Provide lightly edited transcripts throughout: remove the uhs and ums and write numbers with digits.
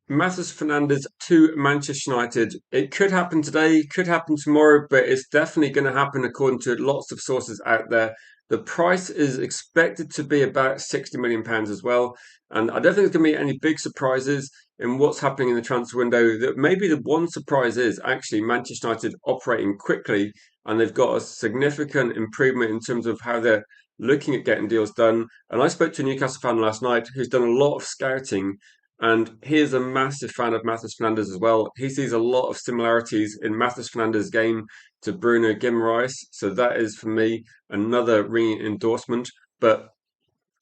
MATEUS Fernandes to Manchester United. It could happen today, could happen tomorrow, but it's definitely going to happen according to lots of sources out there. The price is expected to be about £60 million as well. And I don't think there's going to be any big surprises in what's happening in the transfer window. That maybe the one surprise is actually Manchester United operating quickly and they've got a significant improvement in terms of how they're looking at getting deals done. And I spoke to a Newcastle fan last night who's done a lot of scouting and he is a massive fan of Matheus Fernandes as well. He sees a lot of similarities in Matheus Fernandes' game to Bruno Guimaraes. So that is, for me, another ringing endorsement. But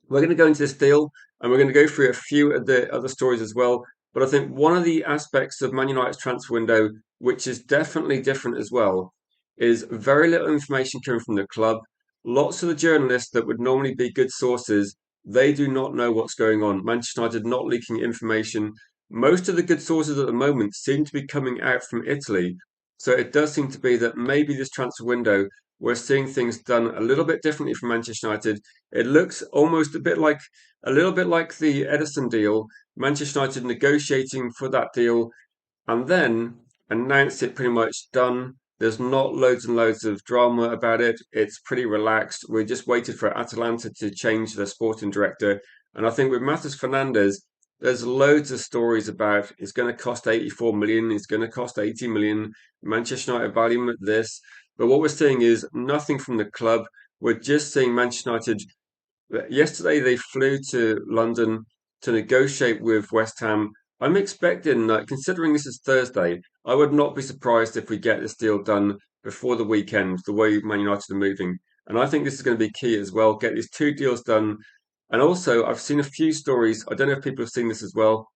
we're going to go into this deal and we're going to go through a few of the other stories as well. But I think one of the aspects of Man United's transfer window, which is definitely different as well, is very little information coming from the club. Lots of the journalists that would normally be good sources, they do not know what's going on. Manchester United not leaking information. Most of the good sources at the moment seem to be coming out from Italy. So it does seem to be that maybe this transfer window, we're seeing things done a little bit differently from Manchester United. It looks almost a little bit like the Edison deal. Manchester United negotiating for that deal and then announced it pretty much done. There's not loads and loads of drama about it. It's pretty relaxed. We just waited for Atalanta to change their sporting director. And I think with Matheus Fernandes, there's loads of stories about it's going to cost 84 million, it's going to cost 80 million. Manchester United value him at this. But what we're seeing is nothing from the club. We're just seeing Manchester United. Yesterday, they flew to London to negotiate with West Ham. I'm expecting that, considering this is Thursday, I would not be surprised if we get this deal done before the weekend, the way Man United are moving. And I think this is going to be key as well. Get these two deals done. And also, I've seen a few stories. I don't know if people have seen this as well.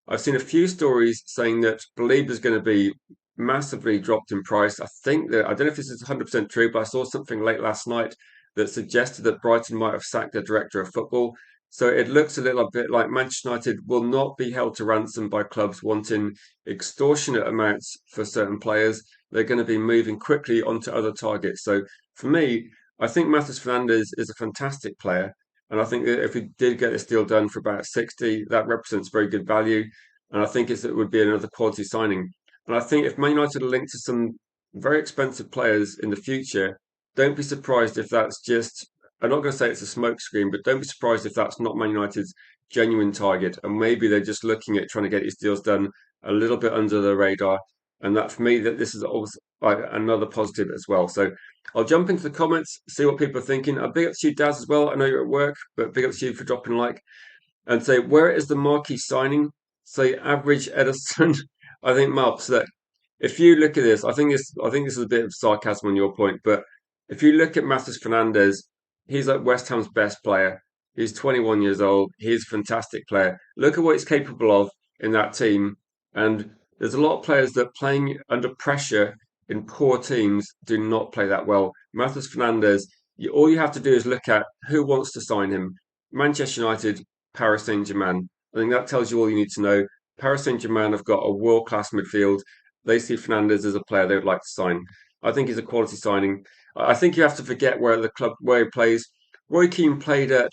I've seen a few stories saying that Believe is going to be massively dropped in price. I think that, I don't know if this is 100% true, but I saw something late last night that suggested that Brighton might have sacked their director of football. So it looks a little bit like Manchester United will not be held to ransom by clubs wanting extortionate amounts for certain players. They're going to be moving quickly onto other targets. So for me, I think Matheus Fernandes is a fantastic player. And I think that if we did get this deal done for about 60, that represents very good value. And I think it would be another quality signing. And I think if Man United are linked to some very expensive players in the future, don't be surprised if that's just, I'm not going to say it's a smokescreen, but don't be surprised if that's not Man United's genuine target. And maybe they're just looking at trying to get these deals done a little bit under the radar. And that for me, that this is also like another positive as well. So I'll jump into the comments, see what people are thinking. A big up to you, Daz, as well. I know you're at work, but big up to you for dropping a like and say, where is the marquee signing? Say, average Edison. I think, Marks, that if you look at this, I think this is a bit of sarcasm on your point, but if you look at Matheus Fernandes, he's like West Ham's best player. He's 21 years old. He's a fantastic player. Look at what he's capable of in that team. And there's a lot of players that playing under pressure in poor teams do not play that well. Matheus Fernandes, all you have to do is look at who wants to sign him. Manchester United, Paris Saint-Germain. I think that tells you all you need to know. Paris Saint-Germain have got a world-class midfield. They see Fernandes as a player they would like to sign. I think he's a quality signing. I think you have to forget where he plays. Roy Keane played at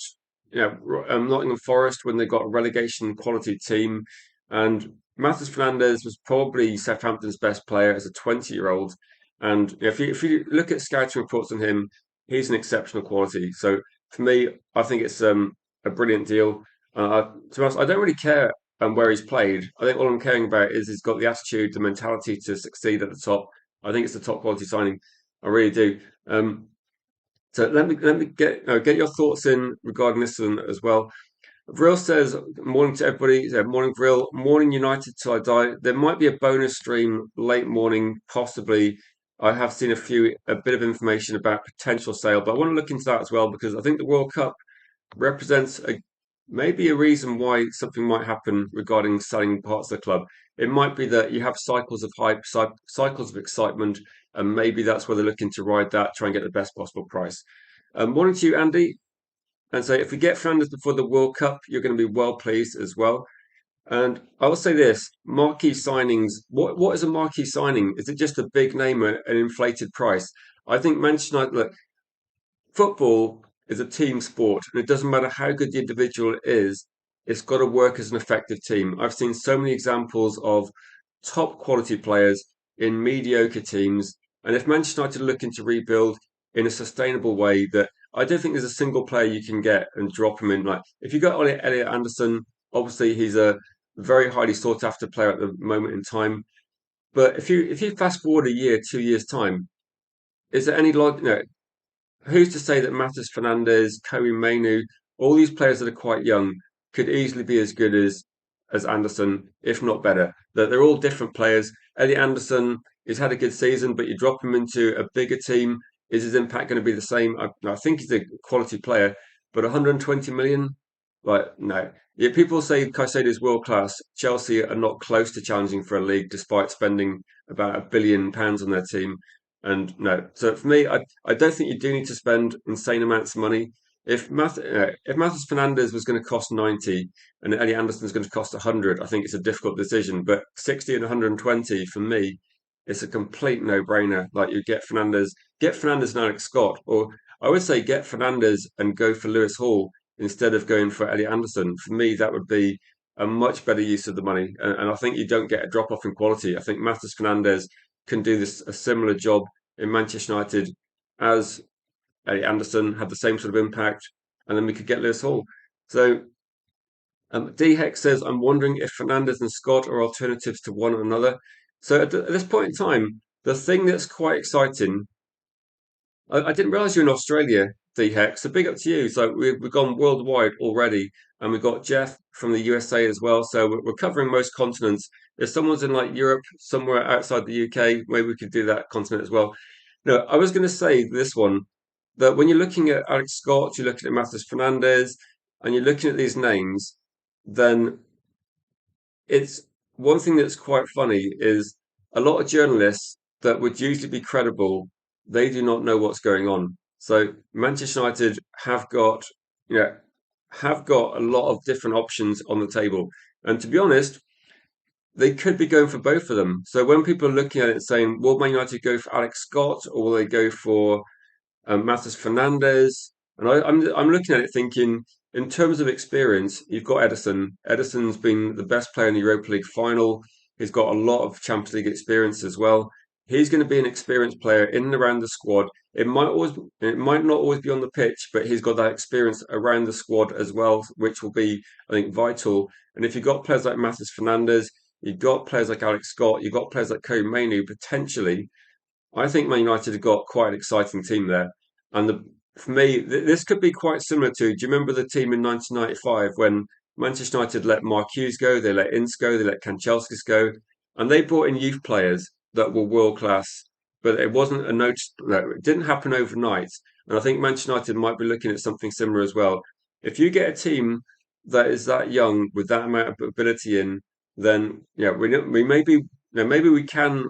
Nottingham Forest when they got a relegation quality team, and Matheus Fernandes was probably Southampton's best player as a 20-year-old. And if you look at scouting reports on him, he's an exceptional quality. So for me, I think it's a brilliant deal. To be honest, I don't really care where he's played. I think all I'm caring about is he's got the attitude, the mentality to succeed at the top. I think it's a top quality signing. I really do. So let me get your thoughts in regarding this one as well. Vril says, morning to everybody. Morning, Vril. Morning, United till I die. There might be a bonus stream late morning, possibly. I have seen a bit of information about potential sale, but I want to look into that as well because I think the World Cup represents maybe a reason why something might happen regarding selling parts of the club. It might be that you have cycles of hype, cycles of excitement, and maybe that's where they're looking to ride that, try and get the best possible price. Morning to you, Andy. And so if we get Fernandes before the World Cup, you're going to be well pleased as well. And I will say this, marquee signings, what is a marquee signing? Is it just a big name at an inflated price? I think Manchester United, look, football is a team sport, and it doesn't matter how good the individual is. it's got to work as an effective team. I've seen so many examples of top quality players in mediocre teams, and if Manchester United are looking to rebuild in a sustainable way, that I don't think there's a single player you can get and drop him in. Like if you got Elliot Anderson, obviously he's a very highly sought after player at the moment in time. But if you fast forward a year, 2 years time, is there any like who's to say that MATEUS Fernandes, Kobe Mainu, all these players that are quite young could easily be as good as Anderson, if not better? That they're all different players. Eddie Anderson has had a good season, but you drop him into a bigger team, is his impact going to be the same? I think he's a quality player, but 120 million, like no. Yeah, people say Caicedo is world class. Chelsea are not close to challenging for a league, despite spending about £1 billion on their team. And no, so for me, I don't think you do need to spend insane amounts of money. If Matheus Fernandes was going to cost 90 and Elliot Anderson is going to cost 100, I think it's a difficult decision. But 60 and 120 for me, it's a complete no-brainer. Like you get Fernandes and Alex Scott, or I would say get Fernandes and go for Lewis Hall instead of going for Elliot Anderson. For me, that would be a much better use of the money, and I think you don't get a drop off in quality. I think Matheus Fernandes can do this a similar job in Manchester United as Elliot Anderson had the same sort of impact, and then we could get Lewis Hall. So D Hex says, I'm wondering if Fernandes and Scott are alternatives to one another. So at this point in time, the thing that's quite exciting, I didn't realize you're in Australia, D Hex. So big up to you. So we've gone worldwide already, and we've got Jeff from the USA as well. So we're covering most continents. If someone's in like Europe, somewhere outside the UK, maybe we could do that continent as well. No, I was going to say this one that when you're looking at Alex Scott, you're looking at Matheus Fernandes, and you're looking at these names, then it's one thing that's quite funny is a lot of journalists that would usually be credible, they do not know what's going on. So Manchester United you know, have got a lot of different options on the table. And to be honest, they could be going for both of them. So when people are looking at it and saying, will Man United go for Alex Scott or will they go for Matheus Fernandes? And I'm looking at it thinking, in terms of experience, you've got Edison. Edison's been the best player in the Europa League final. He's got a lot of Champions League experience as well. He's going to be an experienced player in and around the squad. It might not always be on the pitch, but he's got that experience around the squad as well, which will be, I think, vital. And if you've got players like Matheus Fernandes, you've got players like Alex Scott, you've got players like Kobe Mainu, potentially, I think Man United have got quite an exciting team there. And for me, this could be quite similar to. Do you remember the team in 1995 when Manchester United let Mark Hughes go, they let Ince go, they let Kanchelskis go, and they brought in youth players that were world class. But it wasn't a notice. No, it didn't happen overnight. And I think Manchester United might be looking at something similar as well. If you get a team that is that young with that amount of ability in, then yeah, we maybe we can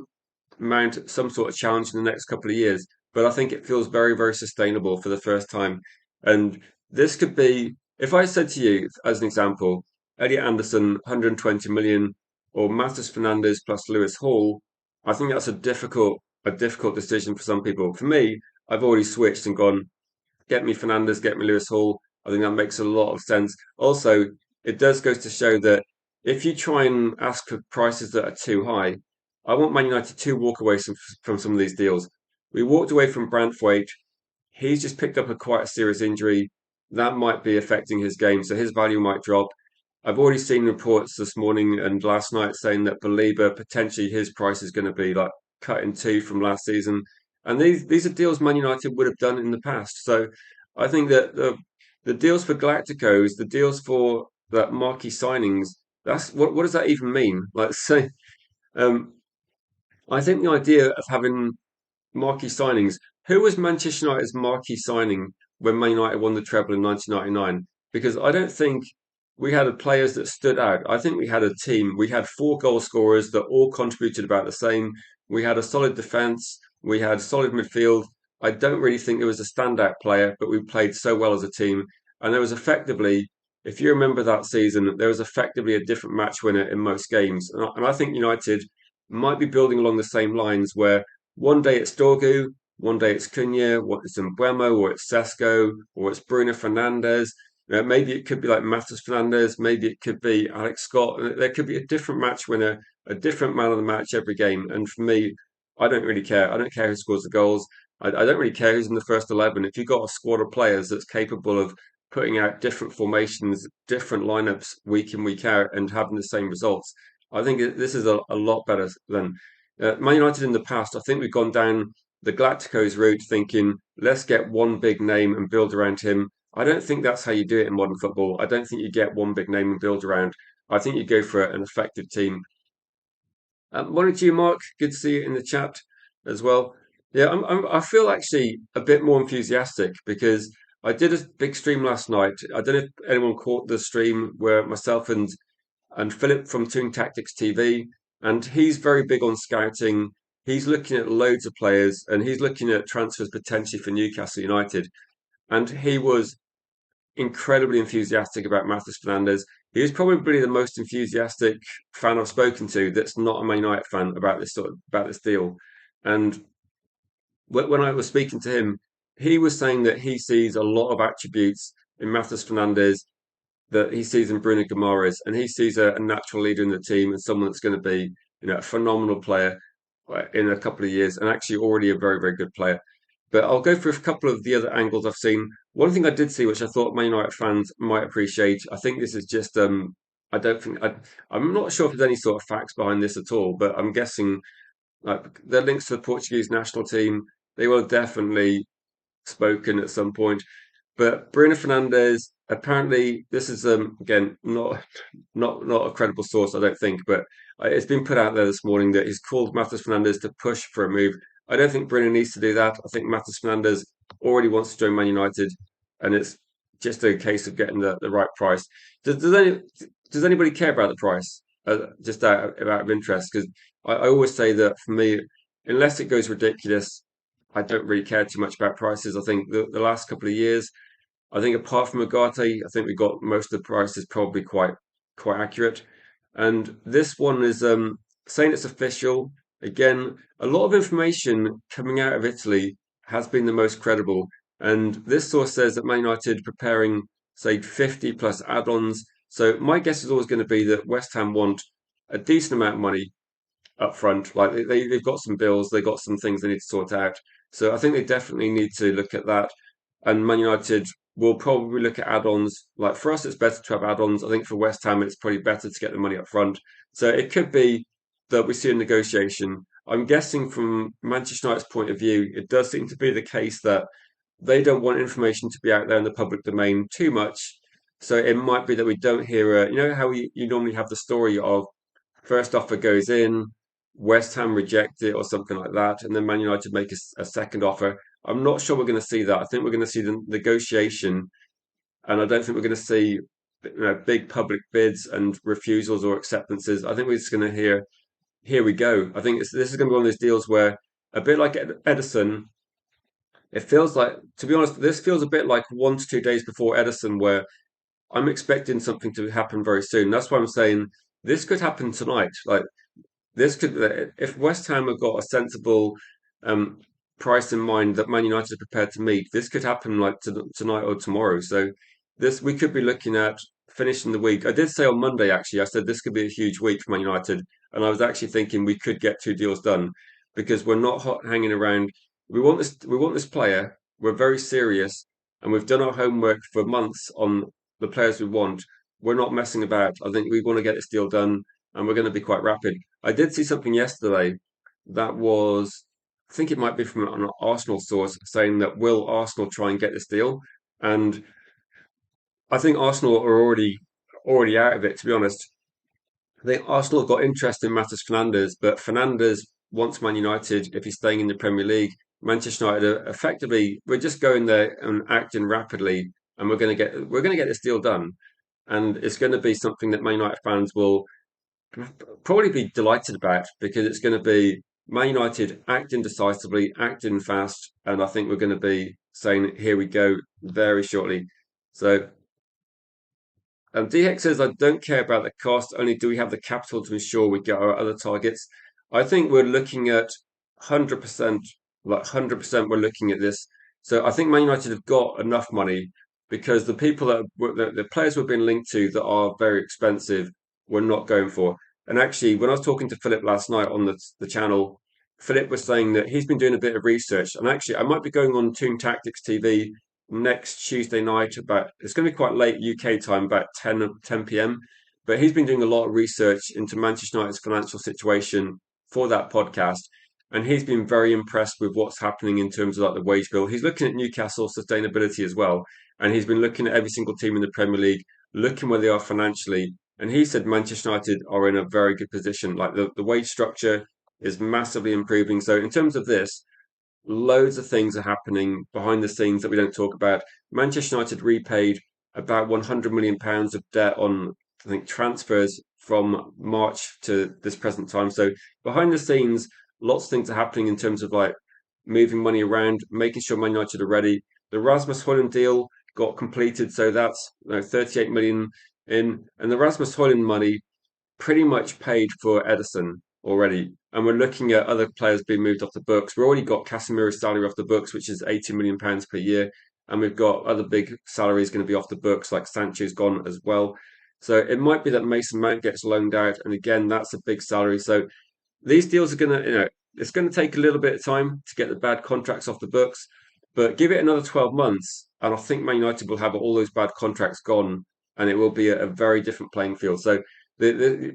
mount some sort of challenge in the next couple of years. But I think it feels very, very sustainable for the first time. And this could be, if I said to you, as an example, Elliot Anderson, 120 million, or Matheus Fernandes plus Lewis Hall, I think that's a difficult decision for some people. For me, I've already switched and gone, get me Fernandes, get me Lewis Hall. I think that makes a lot of sense. Also, it does goes to show that if you try and ask for prices that are too high, I want Man United to walk away from some of these deals. We walked away from Branthwaite. He's just picked up quite a serious injury. That might be affecting his game, so his value might drop. I've already seen reports this morning and last night saying that Belieber potentially his price is going to be like cut in two from last season. And these are deals Man United would have done in the past. So I think that the deals for Galacticos, the deals for that marquee signings, that's what does that even mean? Like say um, I think the idea of having marquee signings. Who was Manchester United's marquee signing when Man United won the treble in 1999? Because I don't think we had players that stood out. I think we had a team. We had four goal scorers that all contributed about the same. We had a solid defence. We had solid midfield. I don't really think there was a standout player, but we played so well as a team. And there was effectively, if you remember that season, there was effectively a different match winner in most games. And I think United might be building along the same lines where one day it's Dorgu, one day it's Cunha, what it's Mbuemo, or it's Sesko, or it's Bruno Fernandes. Maybe it could be like MATEUS Fernandes, maybe it could be Alex Scott. There could be a different match winner, a different man of the match every game. And for me, I don't really care. I don't care who scores the goals. I don't really care who's in the first 11. If you've got a squad of players that's capable of putting out different formations, different lineups week in, week out, and having the same results, I think this is a lot better than Man United in the past. I think we've gone down the Galacticos route thinking, let's get one big name and build around him. I don't think that's how you do it in modern football. I don't think you get one big name and build around. I think you go for an effective team. Morning to you, Mark. Good to see you in the chat as well. Yeah, I feel actually a bit more enthusiastic because I did a big stream last night. I don't know if anyone caught the stream where myself and Philip from Toon Tactics TV, and he's very big on scouting. He's looking at loads of players and he's looking at transfers potentially for Newcastle United. And he was incredibly enthusiastic about Matheus Fernandes. He was probably the most enthusiastic fan I've spoken to that's not a Man United fan about about this deal. And when I was speaking to him, he was saying that he sees a lot of attributes in Matheus Fernandes that he sees in Bruno Guimaraes, and he sees a natural leader in the team and someone that's going to be, a phenomenal player in a couple of years, and actually already a very, very good player. But I'll go through a couple of the other angles I've seen. One thing I did see, which I thought Man United fans might appreciate, I think this is just, I don't think, I'm not sure if there's any sort of facts behind this at all, but I'm guessing like the links to the Portuguese national team, they will have definitely spoken at some point. But Bruno Fernandes, apparently, this is again not a credible source, I don't think, but it's been put out there this morning that he's called Matheus Fernandes to push for a move. I don't think Bruno needs to do that. I think Matheus Fernandes already wants to join Man United, and it's just a case of getting the right price. Does anybody care about the price? Just out of interest, because I always say that for me, unless it goes ridiculous, I don't really care too much about prices. I think the last couple of years, I think apart from Agate, I think we got most of the prices probably quite accurate. And this one is saying it's official. Again, a lot of information coming out of Italy has been the most credible. And this source says that Man United preparing, say, 50 plus add-ons. So my guess is always going to be that West Ham want a decent amount of money up front. Like they've got some bills, they've got some things they need to sort out. So I think they definitely need to look at that. And Man United will probably look at add-ons. Like for us, it's better to have add-ons. I think for West Ham, it's probably better to get the money up front. So it could be that we see a negotiation. I'm guessing from Manchester United's point of view, it does seem to be the case that they don't want information to be out there in the public domain too much. So it might be that we don't hear, how you normally have the story of first offer goes in, West Ham reject it or something like that, and then Man United make a second offer. I'm not sure we're going to see that. I think we're going to see the negotiation, and I don't think we're going to see big public bids and refusals or acceptances. I think we're just going to hear, here we go. I think this is going to be one of those deals where, a bit like Edison, it feels like, to be honest, this feels a bit like 1 to 2 days before Edison, where I'm expecting something to happen very soon. That's why I'm saying this could happen tonight. Like this could, if West Ham have got a sensible um, price in mind that Man United are prepared to meet, this could happen like tonight or tomorrow. So this we could be looking at finishing the week. I did say on Monday actually, I said this could be a huge week for Man United, and I was actually thinking we could get 2 deals done because we're not hanging around. We want this. We want this player. We're very serious, and we've done our homework for months on the players we want. We're not messing about. I think we want to get this deal done, and we're going to be quite rapid. I did see something yesterday that was, I think it might be from an Arsenal source saying that will Arsenal try and get this deal? And I think Arsenal are already out of it, to be honest. I think Arsenal have got interest in Matheus Fernandes, but Fernandes wants Man United if he's staying in the Premier League. Manchester United are effectively, we're just going there and acting rapidly, and we're going to get this deal done, and it's going to be something that Man United fans will probably be delighted about because it's going to be Man United acting decisively, acting fast, and I think we're going to be saying, "Here we go," very shortly. So, DHEC says, "I don't care about the cost. Only do we have the capital to ensure we get our other targets." I think we're looking at 100%, like 100%. We're looking at this. So I think Man United have got enough money. because the people the players we're being linked to that are very expensive, we're not going for. And actually, when I was talking to Philip last night on the channel, Philip was saying that he's been doing a bit of research, and actually, I might be going on Toon Tactics TV next Tuesday night. About it's going to be quite late UK time, about 10 p.m. But he's been doing a lot of research into Manchester United's financial situation for that podcast, and he's been very impressed with what's happening in terms of like the wage bill. He's looking at Newcastle sustainability as well, and he's been looking at every single team in the Premier League, looking where they are financially. And he said Manchester United are in a very good position. Like the wage structure is massively improving. So in terms of this, loads of things are happening behind the scenes that we don't talk about. Manchester United repaid about £100 million of debt on, I think, transfers from March to this present time. So behind the scenes, lots of things are happening in terms of like moving money around, making sure Man United are ready. The Rasmus Højlund deal got completed, so that's 38 million in, and the Rasmus Højlund money pretty much paid for Edison already. And we're looking at other players being moved off the books. We've already got Casemiro's salary off the books, which is £80 million per year. And we've got other big salaries going to be off the books, like Sancho's gone as well. So it might be that Mason Mount gets loaned out. And again, that's a big salary. So these deals are going to, it's going to take a little bit of time to get the bad contracts off the books. But give it another 12 months, and I think Man United will have all those bad contracts gone, and it will be a very different playing field. So the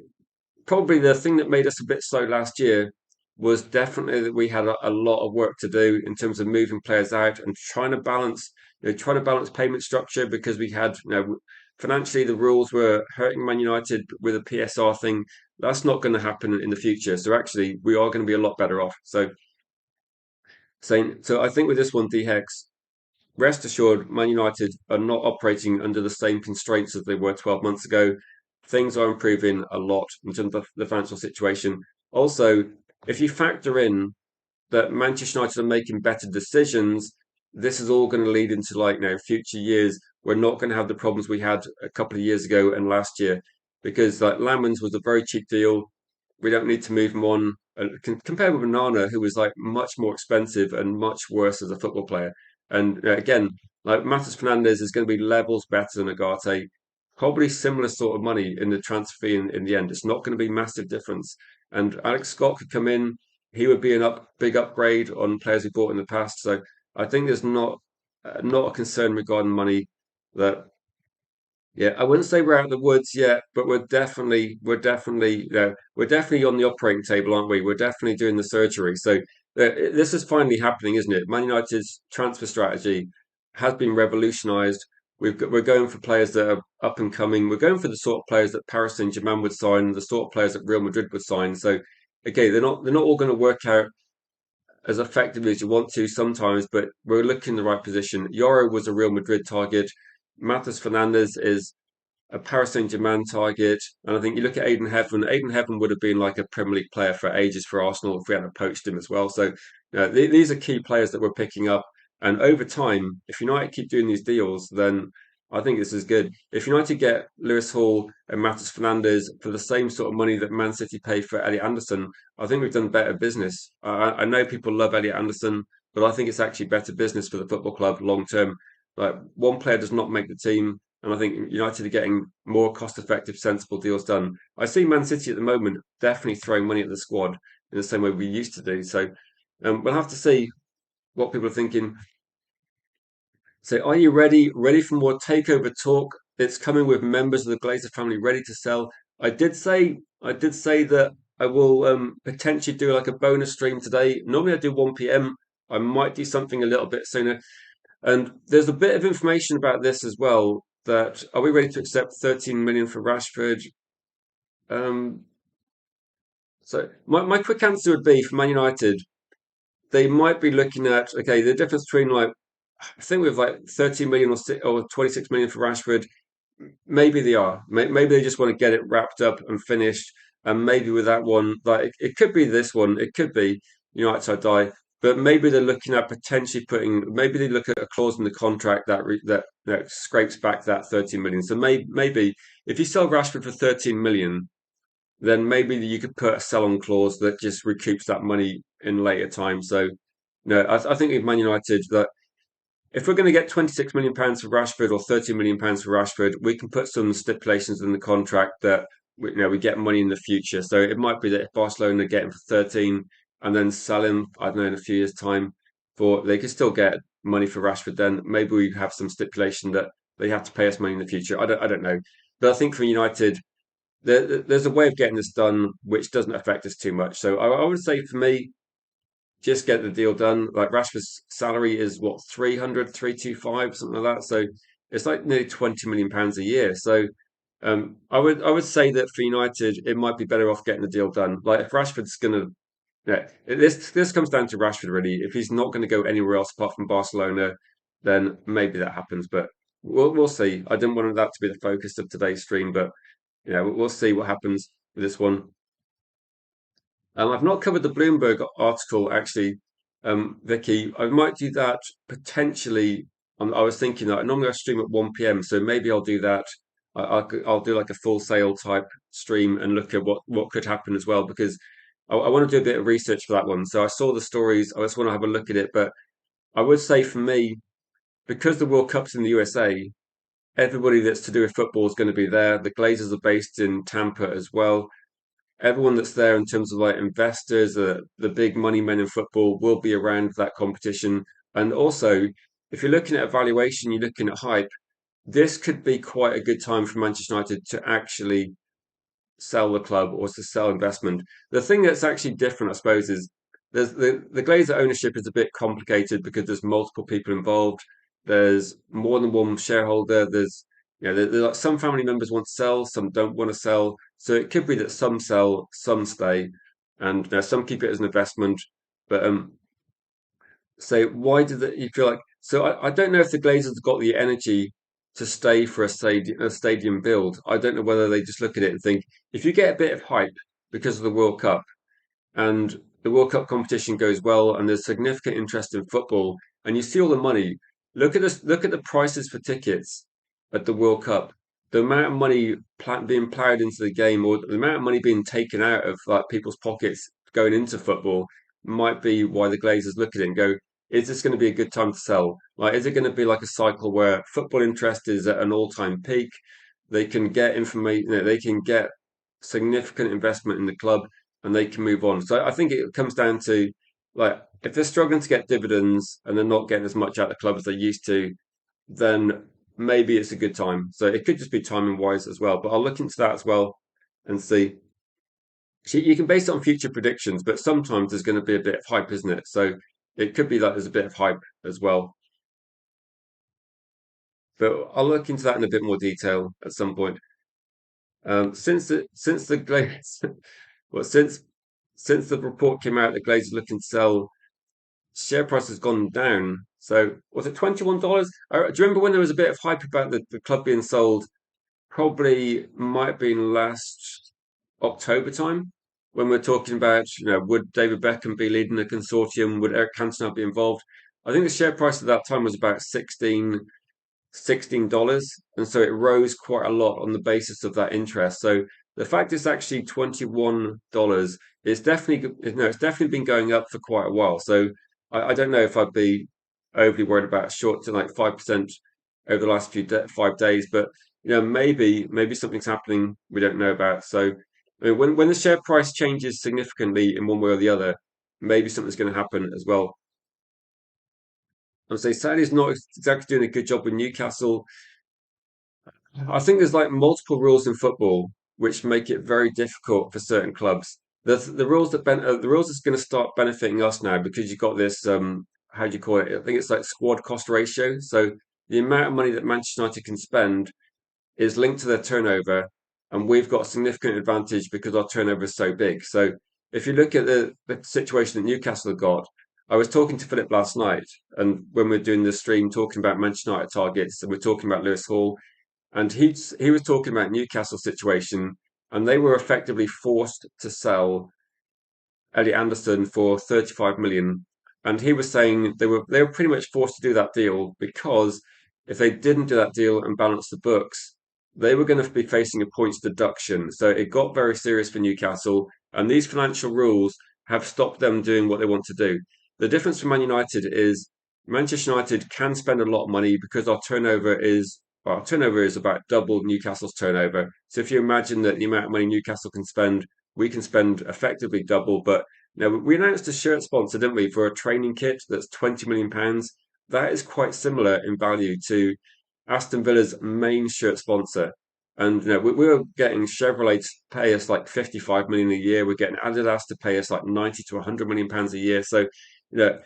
probably the thing that made us a bit slow last year was definitely that we had a lot of work to do in terms of moving players out and trying to balance payment structure because we had, financially the rules were hurting Man United with a PSR thing. That's not going to happen in the future. So actually, we are going to be a lot better off. So I think with this one, DHEX, rest assured, Man United are not operating under the same constraints as they were 12 months ago. Things are improving a lot in terms of the financial situation. Also, if you factor in that Manchester United are making better decisions, this is all going to lead into future years. We're not going to have the problems we had a couple of years ago and last year because like Lamans was a very cheap deal. We don't need to move him on. Compared with Nana, who was like much more expensive and much worse as a football player. And again, like MATEUS Fernandes is going to be levels better than Agate, probably similar sort of money in the transfer fee in the end. It's not going to be massive difference. And Alex Scott could come in. He would be big upgrade on players we bought in the past. So I think there's not a concern regarding money that yeah, I wouldn't say we're out of the woods yet, but we're definitely on the operating table, aren't we? We're definitely doing the surgery. So this is finally happening, isn't it? Man United's transfer strategy has been revolutionised. We're going for players that are up and coming. We're going for the sort of players that Paris Saint-Germain would sign, the sort of players that Real Madrid would sign. So, okay, they're not all going to work out as effectively as you want to sometimes, but we're looking in the right position. Yoro was a Real Madrid target. Matheus Fernandes is a Paris Saint-Germain target. And I think you look at Aiden Heaven. Aiden Heaven would have been like a Premier League player for ages for Arsenal if we hadn't poached him as well. So these are key players that we're picking up. And over time, if United keep doing these deals, then I think this is good. If United get Lewis Hall and Matheus Fernandes for the same sort of money that Man City paid for Elliot Anderson, I think we've done better business. I know people love Elliot Anderson, but I think it's actually better business for the football club long term. Like one player does not make the team, and I think United are getting more cost-effective, sensible deals done. I see Man City at the moment definitely throwing money at the squad in the same way we used to do. So we'll have to see what people are thinking. So, are you ready? Ready for more takeover talk? It's coming with members of the Glazer family ready to sell. I did say that I will potentially do like a bonus stream today. Normally I do 1 p.m. I might do something a little bit sooner. And there's a bit of information about this as well. That are we ready to accept 13 million for Rashford? Um, so my quick answer would be for Man United, they might be looking at okay, the difference between like I think with like 30 million or 26 million for Rashford, maybe they are. Maybe they just want to get it wrapped up and finished. And maybe with that one, like it could be this one, it could be United I die. But maybe they're looking at potentially putting. Maybe they look at a clause in the contract that scrapes back that 13 million. So maybe if you sell Rashford for 13 million, then maybe you could put a sell-on clause that just recoups that money in later time. So no, I think with Man United that if we're going to get £26 million for Rashford or £30 million for Rashford, we can put some stipulations in the contract that we get money in the future. So it might be that if Barcelona get him for 13 and then sell him, I don't know, in a few years' time, they could still get money for Rashford. Then maybe we have some stipulation that they have to pay us money in the future. I don't know, but I think for United, there's a way of getting this done which doesn't affect us too much. So I would say for me, just get the deal done. Like Rashford's salary is what 325, something like that. So it's like nearly £20 million a year. So I would say that for United, it might be better off getting the deal done. Like if Rashford's gonna, yeah, this comes down to Rashford really. If he's not going to go anywhere else apart from Barcelona, then maybe that happens. But we'll see. I didn't want that to be the focus of today's stream, but we'll see what happens with this one. I've not covered the Bloomberg article actually, Vicky. I might do that potentially. I was thinking that normally I stream at 1 p.m., so maybe I'll do that. I'll do like a full sale type stream and look at what could happen as well because I want to do a bit of research for that one. So I saw the stories. I just want to have a look at it. But I would say for me, because the World Cup's in the USA, everybody that's to do with football is going to be there. The Glazers are based in Tampa as well. Everyone that's there in terms of like investors, the big money men in football will be around that competition. And also, if you're looking at evaluation, you're looking at hype, this could be quite a good time for Manchester United to actually sell the club or to sell investment. The thing that's actually different, I suppose, is the Glazer ownership is a bit complicated because there's multiple people involved. There's more than one shareholder. There's like some family members want to sell, some don't want to sell. So it could be that some sell, some stay, and some keep it as an investment. But so why you feel like? So I don't know if the Glazers got the energy to stay for a stadium build. I don't know whether they just look at it and think if you get a bit of hype because of the World Cup and the World Cup competition goes well and there's significant interest in football and you see all the money, look at this, look at the prices for tickets at the World Cup. The amount of money being plowed into the game or the amount of money being taken out of like people's pockets going into football might be why the Glazers look at it and go, is this going to be a good time to sell? Like, is it going to be like a cycle where football interest is at an all-time peak? They can get information, they can get significant investment in the club and they can move on. So I think it comes down to like if they're struggling to get dividends and they're not getting as much out of the club as they used to, then maybe it's a good time. So it could just be timing wise as well. But I'll look into that as well and see. You can base it on future predictions, but sometimes there's going to be a bit of hype, isn't it? So it could be that there's a bit of hype as well. But I'll look into that in a bit more detail at some point. Since the Glaze, well, since the report came out, the Glaze is looking to sell. Share price has gone down. So was it $21? Do you remember when there was a bit of hype about the club being sold? Probably might have been last October time when we're talking about, would David Beckham be leading the consortium? Would Eric Cantona be involved? I think the share price at that time was about $16, and so it rose quite a lot on the basis of that interest. So the fact it's actually $21 is definitely it's definitely been going up for quite a while. So I don't know if I'd be overly worried about short to like 5% over the last 5 days, but maybe something's happening we don't know about. So I mean, when the share price changes significantly in one way or the other, maybe something's going to happen as well. I would say Saturday's not exactly doing a good job with Newcastle. I think there's like multiple rules in football which make it very difficult for certain clubs. The rules the rules that's going to start benefiting us now because you've got this how do you call it? I think it's like squad cost ratio. So the amount of money that Manchester United can spend is linked to their turnover, and we've got a significant advantage because our turnover is so big. So if you look at the situation that Newcastle have got, I was talking to Philip last night, and when we are doing the stream talking about Manchester United targets, and we're talking about Lewis Hall, and he was talking about Newcastle situation, and they were effectively forced to sell Elliot Anderson for 35 million. And he was saying they were pretty much forced to do that deal because if they didn't do that deal and balance the books, they were going to be facing a points deduction. So it got very serious for Newcastle, and these financial rules have stopped them doing what they want to do. The difference for Man United is Manchester United can spend a lot of money because our turnover is about double Newcastle's turnover. So if you imagine that the amount of money Newcastle can spend, we can spend effectively double. But now we announced a shirt sponsor, didn't we, for a training kit that's £20 million. That is quite similar in value to Aston Villa's main shirt sponsor. And we were getting Chevrolet to pay us like 55 million a year. We're getting Adidas to pay us like 90 to 100 million pounds a year. So, you know,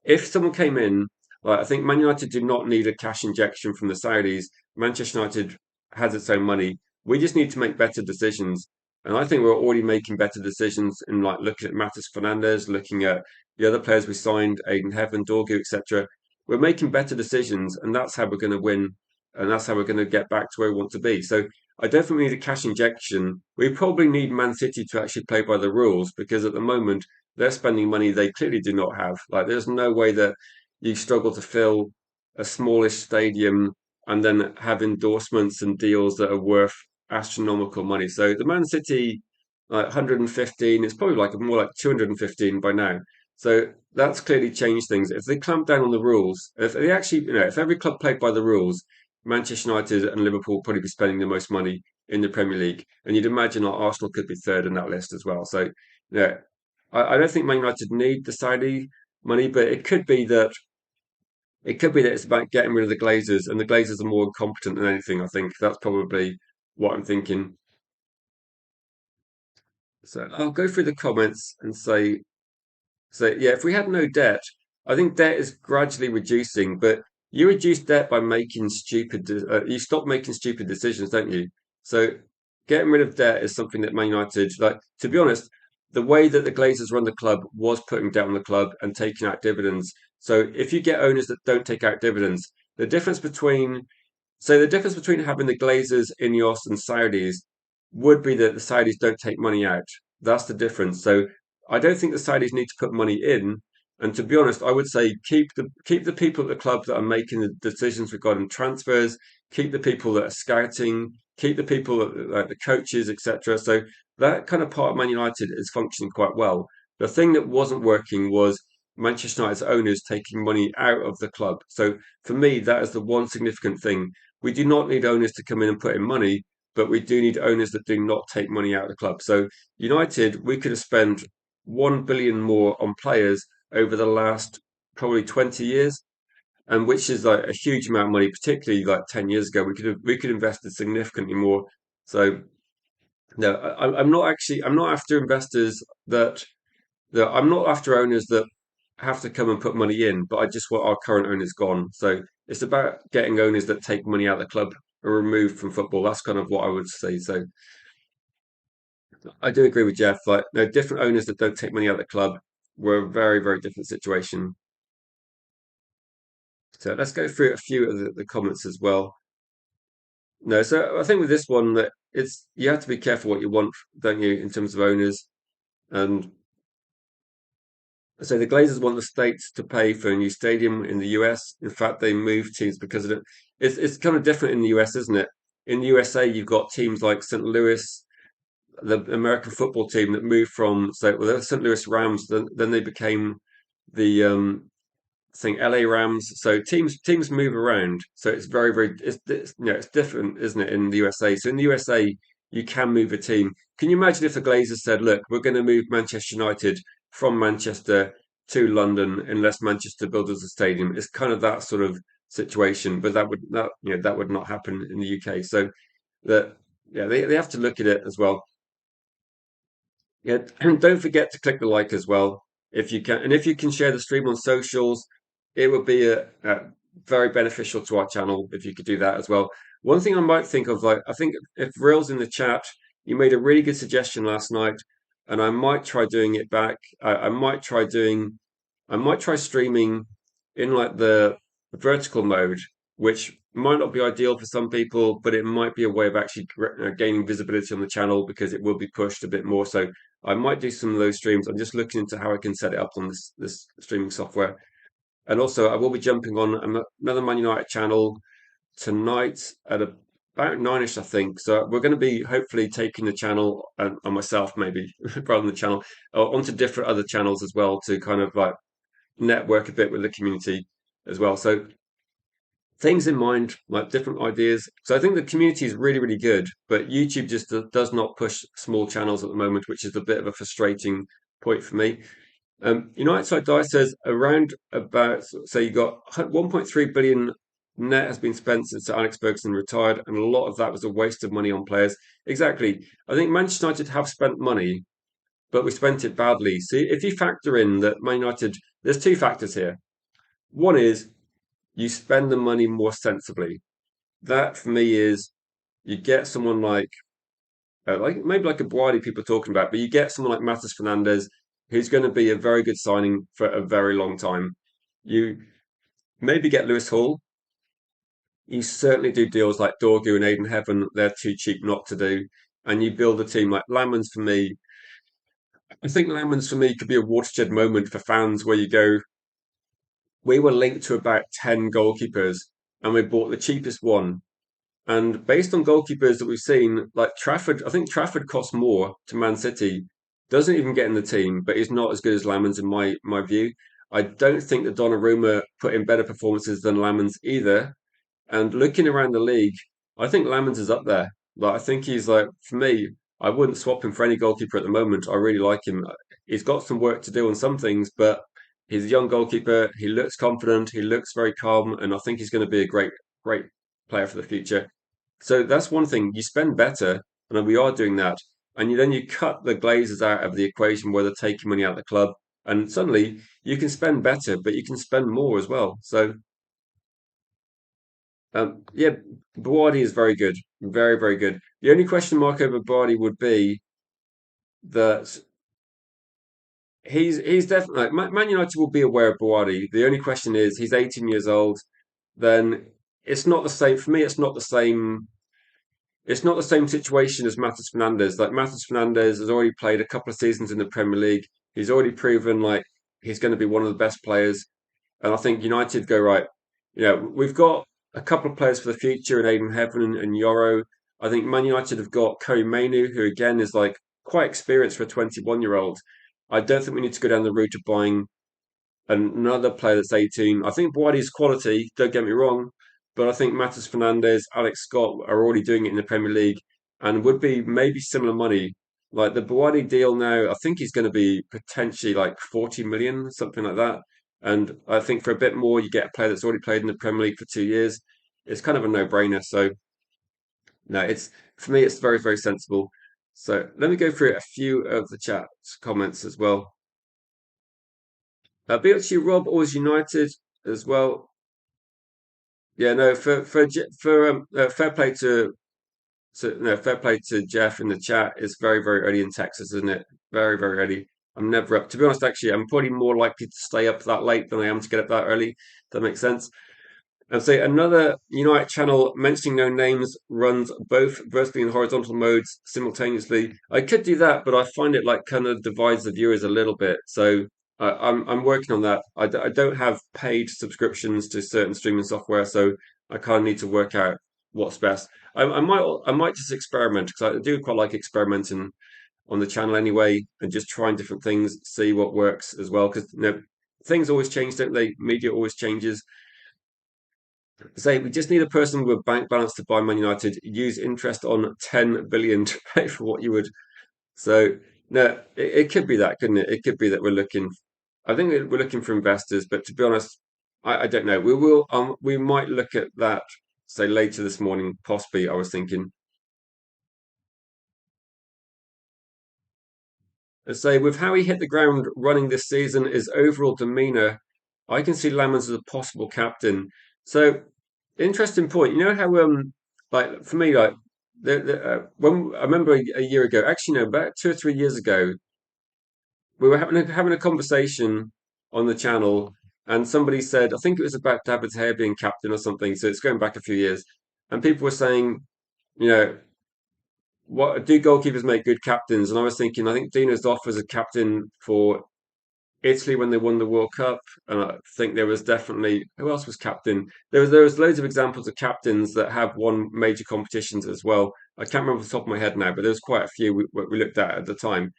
if someone came in, like I think Man United do not need a cash injection from the Saudis. Manchester United has its own money. We just need to make better decisions. And I think we're already making better decisions in like looking at MATEUS Fernandes, looking at the other players we signed, Aiden Heaven, Dorgu, etc. We're making better decisions, and that's how we're going to win, and that's how we're going to get back to where we want to be. So I definitely need a cash injection. We probably need Man City to actually play by the rules because at the moment they're spending money they clearly do not have. Like there's no way that you struggle to fill a smallish stadium and then have endorsements and deals that are worth astronomical money. So the Man City like 115, it's probably like more like 215 by now. So that's clearly changed things. If they clamp down on the rules, if they actually, if every club played by the rules, Manchester United and Liverpool would probably be spending the most money in the Premier League. And you'd imagine that Arsenal could be third in that list as well. So, yeah, I don't think Man United need the Saudi money, but it could be that it's about getting rid of the Glazers, and the Glazers are more incompetent than anything. I think that's probably what I'm thinking. So I'll go through the comments and say, so yeah, if we had no debt, I think debt is gradually reducing, but you reduce debt by making you stop making stupid decisions, don't you? So getting rid of debt is something that Man United, like to be honest, the way that the Glazers run the club was putting debt on the club and taking out dividends. So if you get owners that don't take out dividends, the difference between so the difference between having the Glazers, Ineos, and Saudis would be that the Saudis don't take money out. That's the difference. So I don't think the Saudis need to put money in. And to be honest, I would say keep the people at the club that are making the decisions regarding transfers, keep the people that are scouting, keep the people like the coaches, etc. So that kind of part of Man United is functioning quite well. The thing that wasn't working was Manchester United's owners taking money out of the club. So for me, that is the one significant thing. We do not need owners to come in and put in money, but we do need owners that do not take money out of the club. So United, we could have spent 1 billion more on players over the last probably 20 years, and which is like a huge amount of money, particularly like 10 years ago. We could invested significantly more. So no, I'm not after investors that I'm not after owners that have to come and put money in, but I just want our current owners gone. So it's about getting owners that take money out of the club or removed from football. That's kind of what I would say. So I do agree with Jeff. Like, there are different owners that don't take money out of the club. We're a very, very different situation. So let's go through a few of the comments as well. No, so I think with this one that it's you have to be careful what you want, don't you, in terms of owners. And so the Glazers want the states to pay for a new stadium in the US. In fact, they move teams because of it. It's kind of different in the US, isn't it? In the USA, you've got teams like St. Louis, the American football team that moved from the St. Louis Rams. Then they became the think LA Rams. So teams move around. So it's very very it's different, isn't it, in the USA? So in the USA, you can move a team. Can you imagine if the Glazers said, "Look, we're going to move Manchester United from Manchester to London unless Manchester builds us a stadium"? It's kind of that sort of situation, but that would not happen in the UK. So that yeah, they have to look at it as well. Yeah, and don't forget to click the like as well if you can, and if you can share the stream on socials, it would be very beneficial to our channel if you could do that as well. One thing I might think of, like I think if Reel's in the chat, you made a really good suggestion last night, and I might try doing it back. I might try streaming in like the vertical mode, which might not be ideal for some people, but it might be a way of actually gaining visibility on the channel because it will be pushed a bit more. So I might do some of those streams. I'm just looking into how I can set it up on this streaming software. And also, I will be jumping on another Man United channel tonight at about 9ish, I think. So we're going to be hopefully taking the channel and myself, maybe rather than the channel, onto different other channels as well to kind of like network a bit with the community. as well. So things in mind, like different ideas. So I think the community is really, really good, but YouTube just does not push small channels at the moment, which is a bit of a frustrating point for me. United Side Dice says around about, so you got 1.3 billion net has been spent since Alex Ferguson retired, and a lot of that was a waste of money on players. Exactly. I think Manchester United have spent money, but we spent it badly. See, if you factor in that Man United, there's two factors here. One is you spend the money more sensibly. That for me is you get someone like maybe like a Buadi people are talking about, but you get someone like MATEUS Fernandes, who's going to be a very good signing for a very long time. You maybe get Lewis Hall. You certainly do deals like Dorgu and Aiden Heaven. They're too cheap not to do. And you build a team like Lamans for me. I think Lamans for me could be a watershed moment for fans where you go, we were linked to about 10 goalkeepers and we bought the cheapest one. And based on goalkeepers that we've seen, like Trafford, I think Trafford costs more to Man City, doesn't even get in the team, but he's not as good as Lamans in my view. I don't think that Donnarumma put in better performances than Lamans either. And looking around the league, I think Lamans is up there. Like I think he's like for me, I wouldn't swap him for any goalkeeper at the moment. I really like him. He's got some work to do on some things, but he's a young goalkeeper. He looks confident. He looks very calm, and I think he's going to be a great player for the future. So that's one thing. You spend better, and we are doing that. And then you cut the Glazers out of the equation where they're taking money out of the club, and suddenly you can spend better, but you can spend more as well. So yeah, Buardi is very good, very very good. The only question mark over Buardi would be that he's definitely like, Man United will be aware of Buardi. The only question is he's 18 years old. Then it's not the same for me. It's not the same. It's not the same situation as Matheus Fernandes. Like Matheus Fernandes has already played a couple of seasons in the Premier League. He's already proven like he's going to be one of the best players. And I think United go right. We've got a couple of players for the future in Aiden Heaven and Yoro. I think Man United have got Koe Manu, who again is like quite experienced for a 21-year-old. I don't think we need to go down the route of buying another player that's 18. I think Boadi's quality, don't get me wrong, but I think Matheus Fernandes, Alex Scott are already doing it in the Premier League and would be maybe similar money. Like the Boadi deal now, I think he's going to be potentially like 40 million, something like that. And I think for a bit more, you get a player that's already played in the Premier League for 2 years. It's kind of a no-brainer. So no, it's for me, it's very, very sensible. So let me go through a few of the chat comments as well. BLT Rob always United as well. Yeah, no, fair play fair play to Jeff in the chat. It's very very early in Texas, isn't it? Very very early. I'm never up. To be honest, actually, I'm probably more likely to stay up that late than I am to get up that early. That makes sense. And say another Unite channel mentioning no names runs both vertically and horizontal modes simultaneously. I could do that, but I find it like kind of divides the viewers a little bit. So I'm working on that. I don't have paid subscriptions to certain streaming software, so I kind of need to work out what's best. I might just experiment because I do quite like experimenting on the channel anyway, and just trying different things, see what works as well. Because things always change, don't they? Media always changes. Say we just need a person with a bank balance to buy Man United. Use interest on 10 billion to pay for what you would. So no, it could be that, couldn't it? It could be that we're looking. I think we're looking for investors, but to be honest, I don't know. We will. We might look at that. Say later this morning, possibly. I was thinking. Say with how he hit the ground running this season, his overall demeanour, I can see Lamans as a possible captain. So interesting point. You know how like for me when I remember a year ago, actually no, about 2 or 3 years ago, we were having a conversation on the channel, and somebody said I think it was about David Hare being captain or something. So it's going back a few years, and people were saying, you know, what do goalkeepers make good captains? And I was thinking, I think Dino Zoff was a captain for Italy when they won the World Cup, and I think there was definitely who else was captain. There was loads of examples of captains that have won major competitions as well. I can't remember off the top of my head now, but there was quite a few we looked at the time,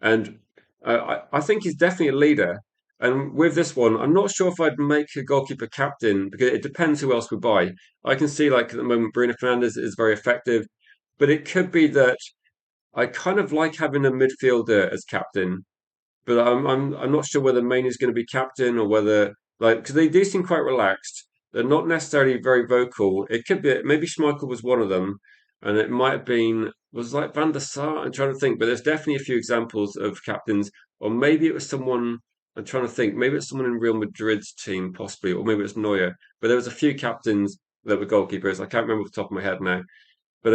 and I think he's definitely a leader. And with this one, I'm not sure if I'd make a goalkeeper captain because it depends who else we buy. I can see like at the moment Bruno Fernandes is very effective, but it could be that I kind of like having a midfielder as captain, but I'm not sure whether Maine is going to be captain or whether like because they do seem quite relaxed. They're not necessarily very vocal. It could be maybe Schmeichel was one of them, and it might have been was like Van der Sar. I'm trying to think, but there's definitely a few examples of captains, or maybe it was someone. I'm trying to think. Maybe it's someone in Real Madrid's team, possibly, or maybe it's Neuer. But there was a few captains that were goalkeepers. I can't remember off the top of my head now. But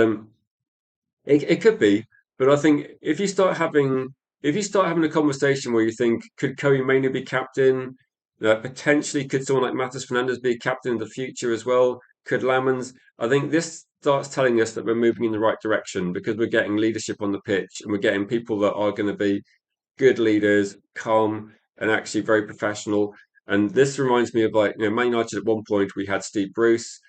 it could be, but I think if you start having a conversation where you think could Kobe Mainoo be captain, potentially could someone like Matheus Fernandes be captain in the future as well? Could Lamans? I think this starts telling us that we're moving in the right direction because we're getting leadership on the pitch and we're getting people that are going to be good leaders, calm and actually very professional. And this reminds me of like Man United at one point we had Steve Bruce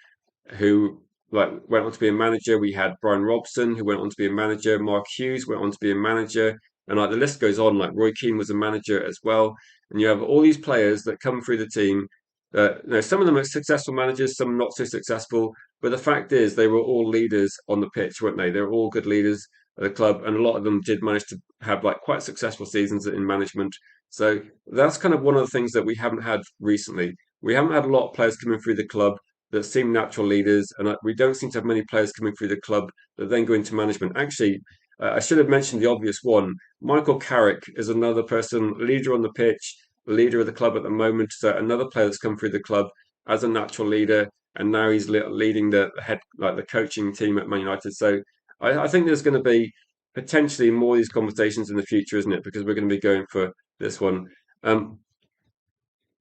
who like went on to be a manager. We had Brian Robson, who went on to be a manager. Mark Hughes went on to be a manager, and like the list goes on. Like Roy Keane was a manager as well, and you have all these players that come through the team. Some of them are successful managers, some not so successful. But the fact is, they were all leaders on the pitch, weren't they? They were all good leaders at the club, and a lot of them did manage to have like quite successful seasons in management. So that's kind of one of the things that we haven't had recently. We haven't had a lot of players coming through the club that seem natural leaders, and we don't seem to have many players coming through the club that then go into management. Actually, I should have mentioned the obvious one. Michael Carrick is another person, leader on the pitch, leader of the club at the moment. So another player that's come through the club as a natural leader, and now he's leading the head, like the coaching team at Man United. So I think there's going to be potentially more of these conversations in the future, isn't it? Because we're going to be going for this one. Um,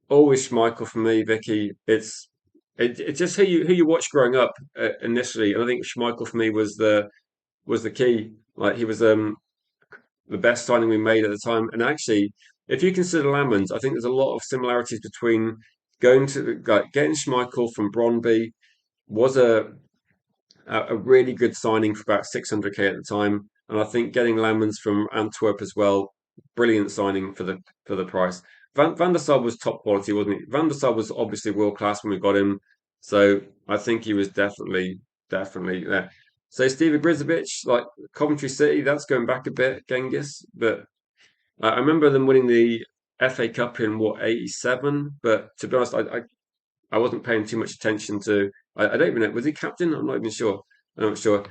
Always Schmeichel for me, Vicky. It's just who you watch growing up initially, and I think Schmeichel for me was the key. Like he was the best signing we made at the time, and actually, if you consider Lamans, I think there's a lot of similarities between going to like getting Schmeichel from Brøndby was a really good signing for about 600k at the time, and I think getting Lamans from Antwerp as well, brilliant signing for the price. Van der Sar was top quality, wasn't he? Van der Sar was obviously world class when we got him, so I think he was definitely there. So Steve Grizovic, like Coventry City, that's going back a bit, Genghis, but I remember them winning the FA Cup in what 87. But to be honest, I wasn't paying too much attention to. I don't even know. Was he captain? I'm not even sure. I'm not sure.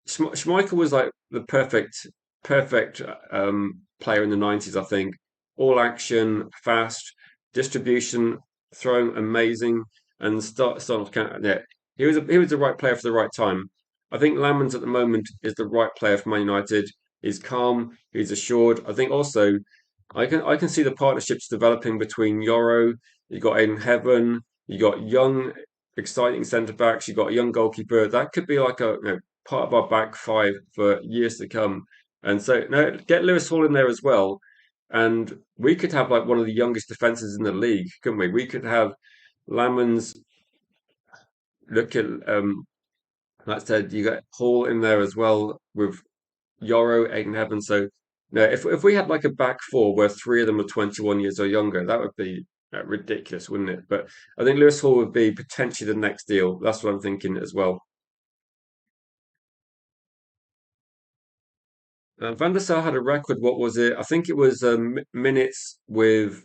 Schmeichel was like the perfect player in the 90s. I think all action, fast, distribution, throwing amazing, and start off counter. Yeah, he was the right player for the right time. I think Lamans at the moment is the right player for Man United. He's calm. He's assured. I think also I can see the partnerships developing between Yoro. You got Aiden Heaven. You got young, exciting centre backs. You got a young goalkeeper. That could be like a part of our back five for years to come. And so no, get Lewis Hall in there as well, and we could have like one of the youngest defenses in the league, couldn't we? We could have Lamans. Look at like I said, you got Hall in there as well with Yoro, Aiden Heaven. So no, if we had like a back four where three of them are 21 years or younger, that would be ridiculous, wouldn't it? But I think Lewis Hall would be potentially the next deal. That's what I'm thinking as well. Van der Sar had a record. What was it? I think it was minutes with.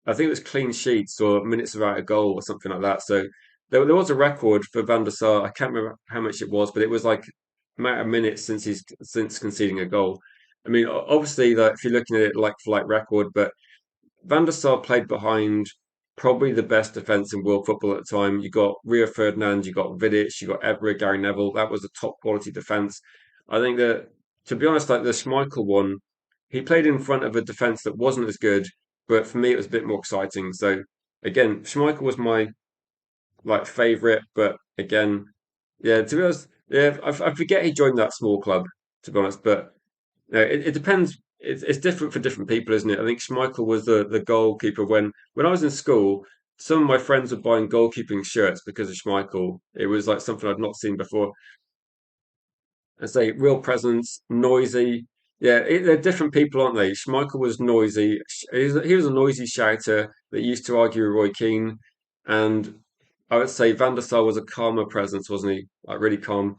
I think it was clean sheets or minutes without a goal or something like that. So there was a record for Van der Sar. I can't remember how much it was, but it was like amount of minutes since conceding a goal. I mean, obviously, like if you're looking at it like for like record, but Van der Sar played behind probably the best defence in world football at the time. You got Rio Ferdinand, you got Vidic, you got Evra, Gary Neville. That was a top quality defence. I think that, to be honest, like the Schmeichel one, he played in front of a defence that wasn't as good, but for me it was a bit more exciting. So again, Schmeichel was my like favourite, but again, yeah, to be honest, yeah, I forget he joined that small club. To be honest, but no, it depends. It's different for different people, isn't it? I think Schmeichel was the goalkeeper when I was in school. Some of my friends were buying goalkeeping shirts because of Schmeichel. It was like something I'd not seen before. I say real presence, noisy. Yeah, they're different people, aren't they? Schmeichel was noisy. He was a noisy shouter that used to argue with Roy Keane, and I would say Van der Sar was a calmer presence, wasn't he? Like really calm.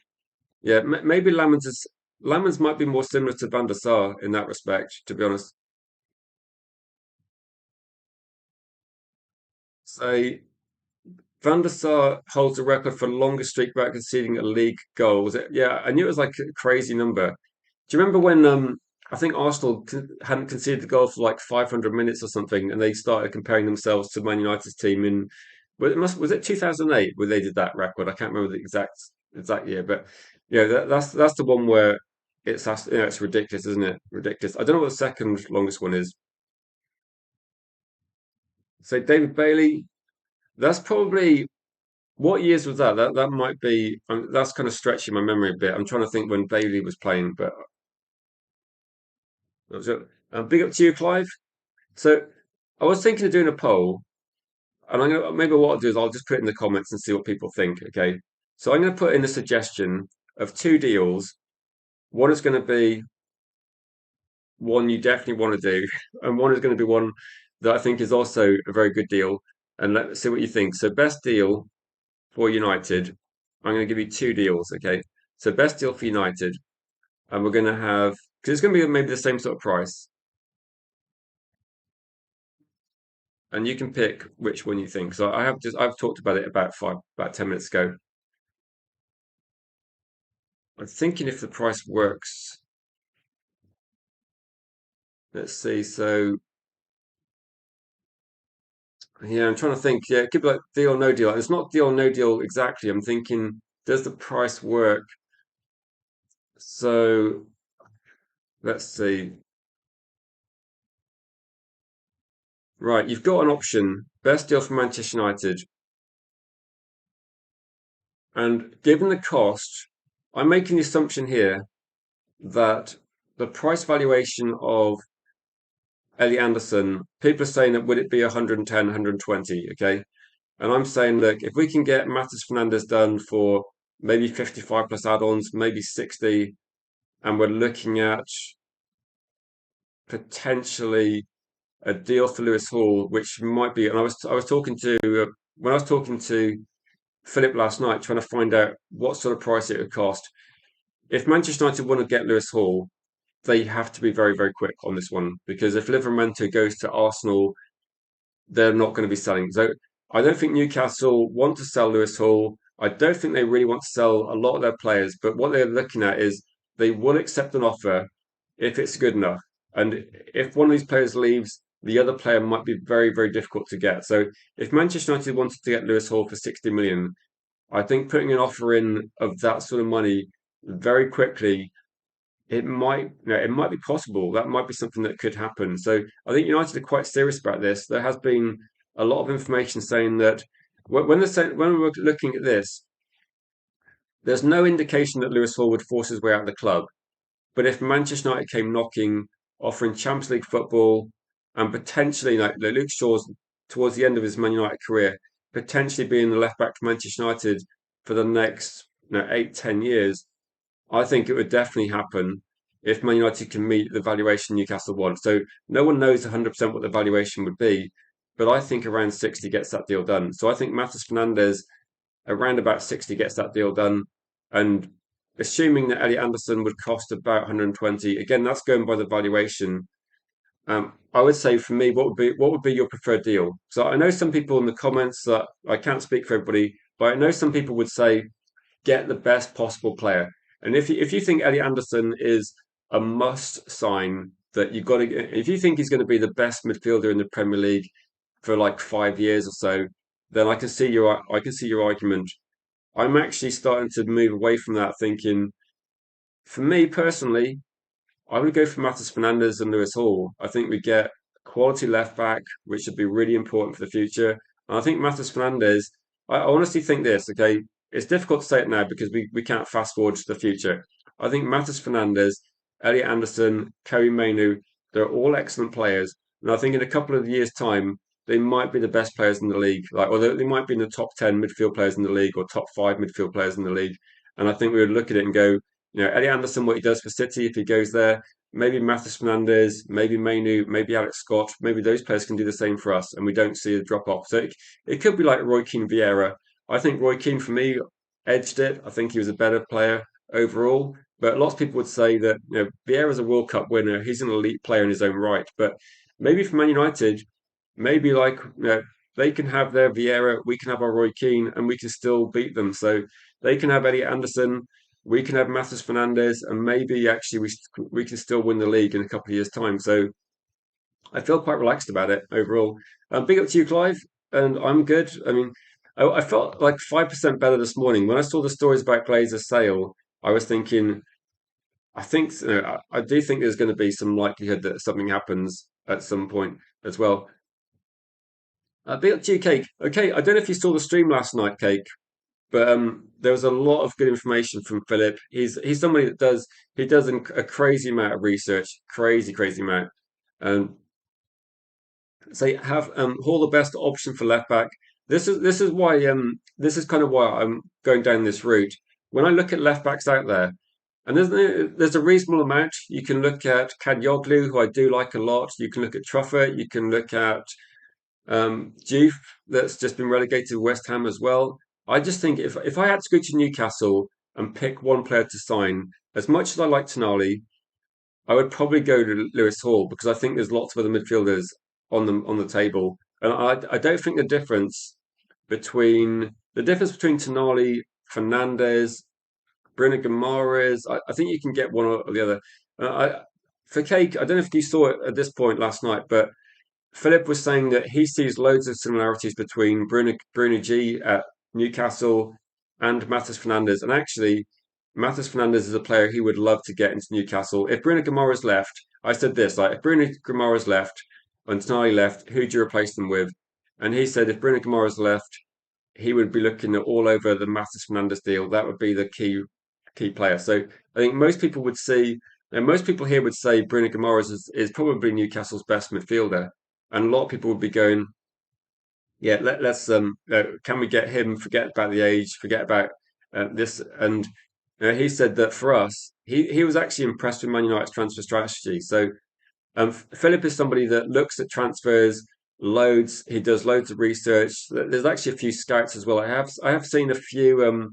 Yeah, maybe Lamens might be more similar to Van der Sar in that respect, to be honest. So Van der Sar holds the record for longest streak without conceding a league goal. Was it? Yeah, I knew it was like a crazy number. Do you remember when I think Arsenal hadn't conceded the goal for like 500 minutes or something, and they started comparing themselves to Man United's team in was it 2008 where they did that record? I can't remember the exact year, but yeah, that's the one where it's ridiculous, isn't it? Ridiculous. I don't know what the second longest one is. So David Bailey, that's probably what years was that? That might be that's kind of stretching my memory a bit. I'm trying to think when Bailey was playing, but that was it. Big up to you, Clive. So I was thinking of doing a poll, and I'm gonna maybe what I'll do is I'll just put it in the comments and see what people think. Okay, so I'm gonna put in a suggestion of two deals. One is going to be one you definitely want to do, and one is going to be one that I think is also a very good deal. And let's see what you think. So best deal for United, I'm going to give you two deals. Okay, so best deal for United, and we're going to have because it's going to be maybe the same sort of price, and you can pick which one you think. So I've talked about it about 10 minutes ago. I'm thinking if the price works. Let's see. So yeah, I'm trying to think. Yeah, it could be like deal or no deal. It's not deal or no deal exactly. I'm thinking, does the price work? So let's see. Right, you've got an option. Best deal for Manchester United. And given the cost, I'm making the assumption here that the price valuation of Ellie Anderson, people are saying that would it be 110, 120, okay? And I'm saying, look, if we can get Matheus Fernandes done for maybe 55 plus add-ons, maybe 60, and we're looking at potentially a deal for Lewis Hall, which might be. And I was talking to when I was talking to Philip last night, trying to find out what sort of price it would cost. If Manchester United want to get Lewis Hall, they have to be very very quick on this one because if Livramento goes to Arsenal, they're not going to be selling. So I don't think Newcastle want to sell Lewis Hall. I don't think they really want to sell a lot of their players, but what they're looking at is they will accept an offer if it's good enough. And if one of these players leaves, the other player might be very, very difficult to get. So if Manchester United wanted to get Lewis Hall for 60 million, I think putting an offer in of that sort of money very quickly it might be possible. That might be something that could happen. So I think United are quite serious about this. There has been a lot of information saying that when we're looking at this, there's no indication that Lewis Hall would force his way out of the club. But if Manchester United came knocking, offering Champions League football, and potentially like Luke Shaw's towards the end of his Man United career, potentially being the left back for Manchester United for the next 8, 10 years, I think it would definitely happen if Man United can meet the valuation Newcastle want. So no one knows 100% what the valuation would be, but I think around 60 gets that deal done. So I think Matheus Fernandes around about 60 gets that deal done. And assuming that Elliot Anderson would cost about 120, again, that's going by the valuation. I would say for me, what would be your preferred deal? So I know some people in the comments that I can't speak for everybody, but I know some people would say get the best possible player. And if you think Elliot Anderson is a must sign, that you've got to, if you think he's going to be the best midfielder in the Premier League for like 5 years or so, then I can see your argument. I'm actually starting to move away from that, thinking for me personally, I would go for Matheus Fernandes and Lewis Hall. I think we get a quality left back, which would be really important for the future. And I think Matheus Fernandes, I honestly think this, okay, it's difficult to say it now because we can't fast forward to the future. I think Matheus Fernandes, Elliot Anderson, Kerry Mainu, they're all excellent players. And I think in a couple of years' time, they might be the best players in the league. Like, or they might be in the top 10 midfield players in the league or top five midfield players in the league. And I think we would look at it and go, Elliot Anderson, what he does for City, if he goes there, maybe Matheus Fernandes, maybe Mainu, maybe Alex Scott, maybe those players can do the same for us, and we don't see a drop off. So it could be like Roy Keane Vieira. I think Roy Keane for me edged it. I think he was a better player overall. But lots of people would say that Vieira's a World Cup winner. He's an elite player in his own right. But maybe for Man United, maybe like they can have their Vieira, we can have our Roy Keane, and we can still beat them. So they can have Eddie Anderson, we can have Matheus Fernandes, and maybe actually we can still win the league in a couple of years' time. So I feel quite relaxed about it overall. Big up to you, Clive, and I'm good. I mean, I felt like 5% better this morning when I saw the stories about Glazer's sale. I was thinking, I think I do think there's going to be some likelihood that something happens at some point as well. Big up to you, Cake. Okay, I don't know if you saw the stream last night, Cake, but there was a lot of good information from Philip. He's somebody that does a crazy amount of research, crazy amount. Um, so have Hall the best option for left back. This is why this is kind of why I'm going down this route. When I look at left backs out there, and there's a reasonable amount. You can look at Kadioglu, who I do like a lot. You can look at Truffert. You can look at Juve, that's just been relegated to West Ham as well. I just think if I had to go to Newcastle and pick one player to sign, as much as I like Tonali, I would probably go to Lewis Hall because I think there's lots of other midfielders on the table, and I don't think the difference between Tonali, Fernandez, Bruno Guimaraes, I think you can get one or the other. For Cake, I don't know if you saw it at this point last night, but Philip was saying that he sees loads of similarities between Bruno G at Newcastle and Matheus Fernandes. And actually, Matheus Fernandes is a player he would love to get into Newcastle. If Bruno Guimaraes left, I said this, like if Bruno Guimaraes left and Tonali left, who do you replace them with? And he said if Bruno Guimaraes left, he would be looking at all over the Matheus Fernandes deal. That would be the key player. So I think most people would see, and most people here would say Bruno Guimaraes is probably Newcastle's best midfielder. And a lot of people would be going, yeah, let's can we get him? Forget about the age, forget about this. And he said that for us, he was actually impressed with Man United's transfer strategy. So Philip is somebody that looks at transfers loads. He does loads of research. There's actually a few scouts as well. I have seen a few.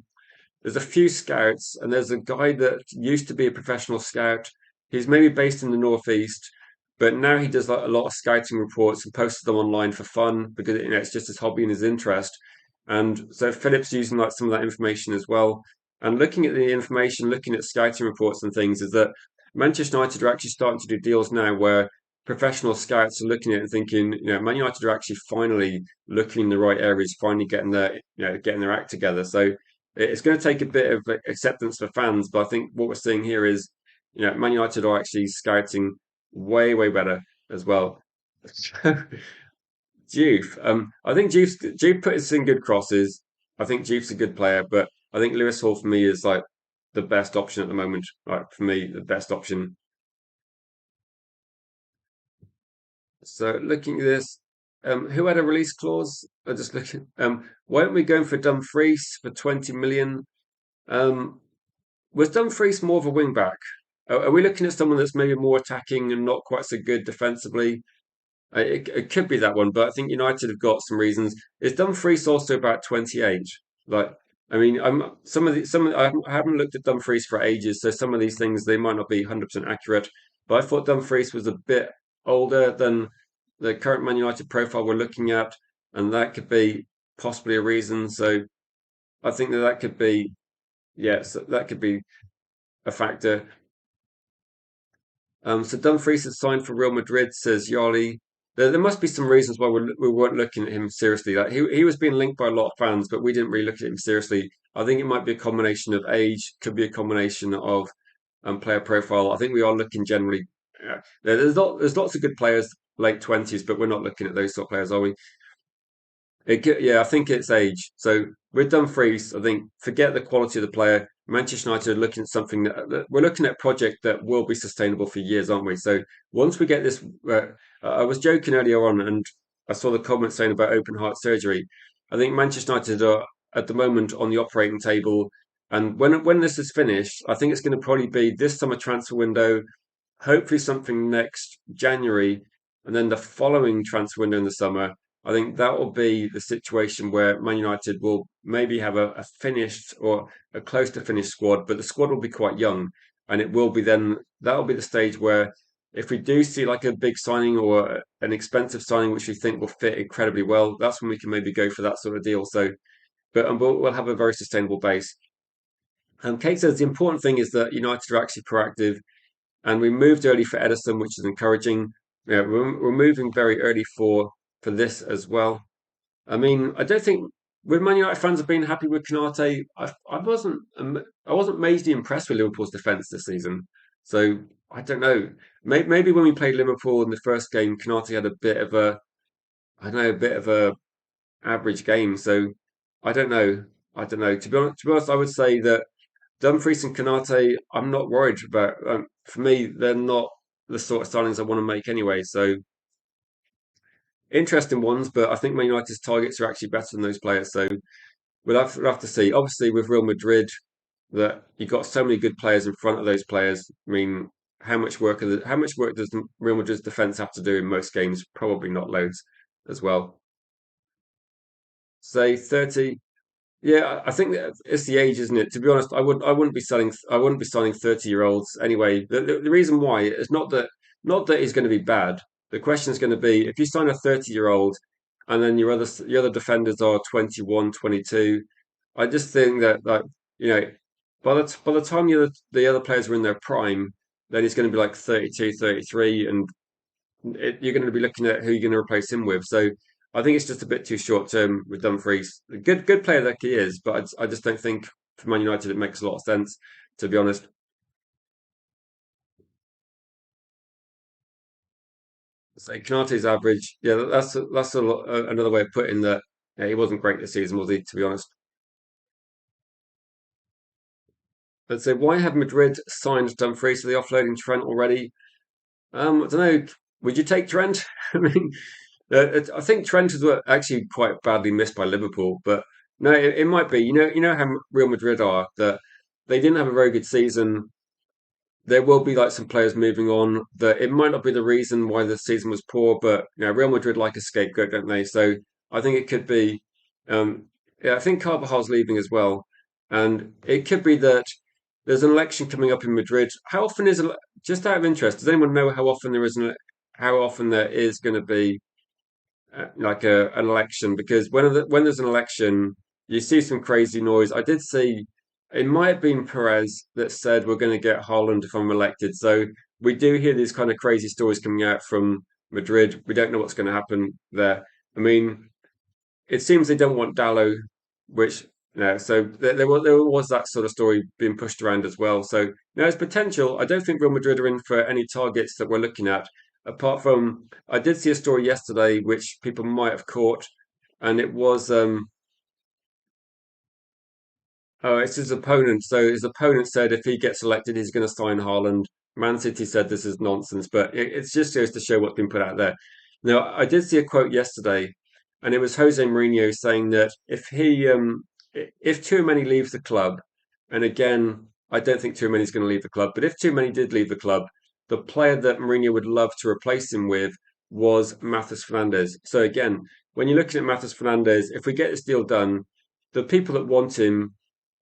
There's a few scouts, and there's a guy that used to be a professional scout. He's maybe based in the northeast, but now he does like a lot of scouting reports and posts them online for fun because it's just his hobby and his interest. And so Philip's using like some of that information as well. And looking at the information, looking at scouting reports and things, is that Manchester United are actually starting to do deals now where professional scouts are looking at it and thinking, Man United are actually finally looking in the right areas, finally getting their act together. So it's going to take a bit of acceptance for fans, but I think what we're seeing here is, Man United are actually scouting way better as well. Juve, I think Juve puts in good crosses. I think Juve's a good player, but I think Lewis Hall for me is like the best option at the moment. Like for me, the best option. So looking at this, who had a release clause? I just looking. Why aren't we going for Dumfries for 20 million? Um, Was Dumfries more of a wing back? Are we looking at someone that's maybe more attacking and not quite so good defensively? It could be that one, but I think United have got some reasons. Is Dumfries also about 28? Like, I mean, I haven't looked at Dumfries for ages, so some of these things they might not be 100% accurate. But I thought Dumfries was a bit older than the current Man United profile we're looking at, and that could be possibly a reason. So I think that could be, yes, that could be a factor. So Dumfries has signed for Real Madrid, says Yali. There must be some reasons why we weren't looking at him seriously. Like he was being linked by a lot of fans, but we didn't really look at him seriously. I think it might be a combination of age, could be a combination of player profile. I think we are looking generally. There's lots of good players, late 20s, but we're not looking at those sort of players, are we? Yeah, I think it's age. So with Dumfries, I think forget the quality of the player. Manchester United are looking at something that we're looking at a project that will be sustainable for years, aren't we? So once we get this, I was joking earlier on, and I saw the comment saying about open heart surgery. I think Manchester United are at the moment on the operating table, and when this is finished, I think it's going to probably be this summer transfer window hopefully something next January, and then the following transfer window in the summer. I think that will be the situation where Man United will maybe have a finished or a close to finished squad, but the squad will be quite young, and it will be then that will be the stage where if we do see like a big signing or an expensive signing which we think will fit incredibly well, that's when we can maybe go for that sort of deal. So, but we'll have a very sustainable base. Kate says the important thing is that United are actually proactive, and we moved early for Edison, which is encouraging. Yeah, we're moving very early for this as well. I mean, I don't think when Man United fans have been happy with Canate. I wasn't majorly impressed with Liverpool's defence this season. So I don't know. Maybe when we played Liverpool in the first game, Canate had a bit of a I don't know a bit of a average game. So I don't know. I don't know. To be honest, I would say that Dumfries and Canate, I'm not worried about. For me, they're not the sort of signings I want to make anyway. So interesting ones, but I think Man United's targets are actually better than those players. So we'll have to see. Obviously, with Real Madrid, that you've got so many good players in front of those players. I mean, how much work does Real Madrid's defense have to do in most games? Probably not loads as well. Say 30. Yeah, I think that it's the age, isn't it? To be honest, I wouldn't be signing 30-year-olds anyway. The reason why is not that he's going to be bad. The question is going to be if you sign a 30-year-old and then your other defenders are 21, 22. I just think that like you know by the time the other players are in their prime, then he's going to be like 32, 33, and you're going to be looking at who you're going to replace him with. So I think it's just a bit too short term with Dumfries. A good player that he is, but I just don't think for Man United it makes a lot of sense, to be honest. So Canate's average, yeah, another way of putting that. Yeah, he wasn't great this season, was he? To be honest. But so why have Madrid signed Dumfries? So they offloading Trent already? I don't know. Would you take Trent? I mean, I think Trent was actually quite badly missed by Liverpool, but no, it might be. You know how Real Madrid are that they didn't have a very good season. There will be like some players moving on. That it might not be the reason why the season was poor, but Real Madrid like a scapegoat, don't they? So I think it could be. Um, yeah, I think Carvajal's leaving as well, and it could be that there's an election coming up in Madrid. How often just out of interest? Does anyone know how often there is going to be like an election? Because when there's an election, you see some crazy noise. I did see it might have been Perez that said we're going to get Haaland if I'm elected. So we do hear these kind of crazy stories coming out from Madrid. We don't know what's going to happen there. I mean, it seems they don't want Dallo, which so there was that sort of story being pushed around as well. So there's potential. I don't think Real Madrid are in for any targets that we're looking at. Apart from, I did see a story yesterday which people might have caught, and it was oh, it's his opponent. So his opponent said if he gets elected, he's going to sign Haaland. Man City said this is nonsense, but it's just goes to show what's been put out there. Now, I did see a quote yesterday, and it was Jose Mourinho saying that if too many leaves the club, and again, I don't think too many is going to leave the club, but if too many did leave the club, the player that Mourinho would love to replace him with was MATEUS Fernandes. So again, when you're looking at MATEUS Fernandes, if we get this deal done, the people that want him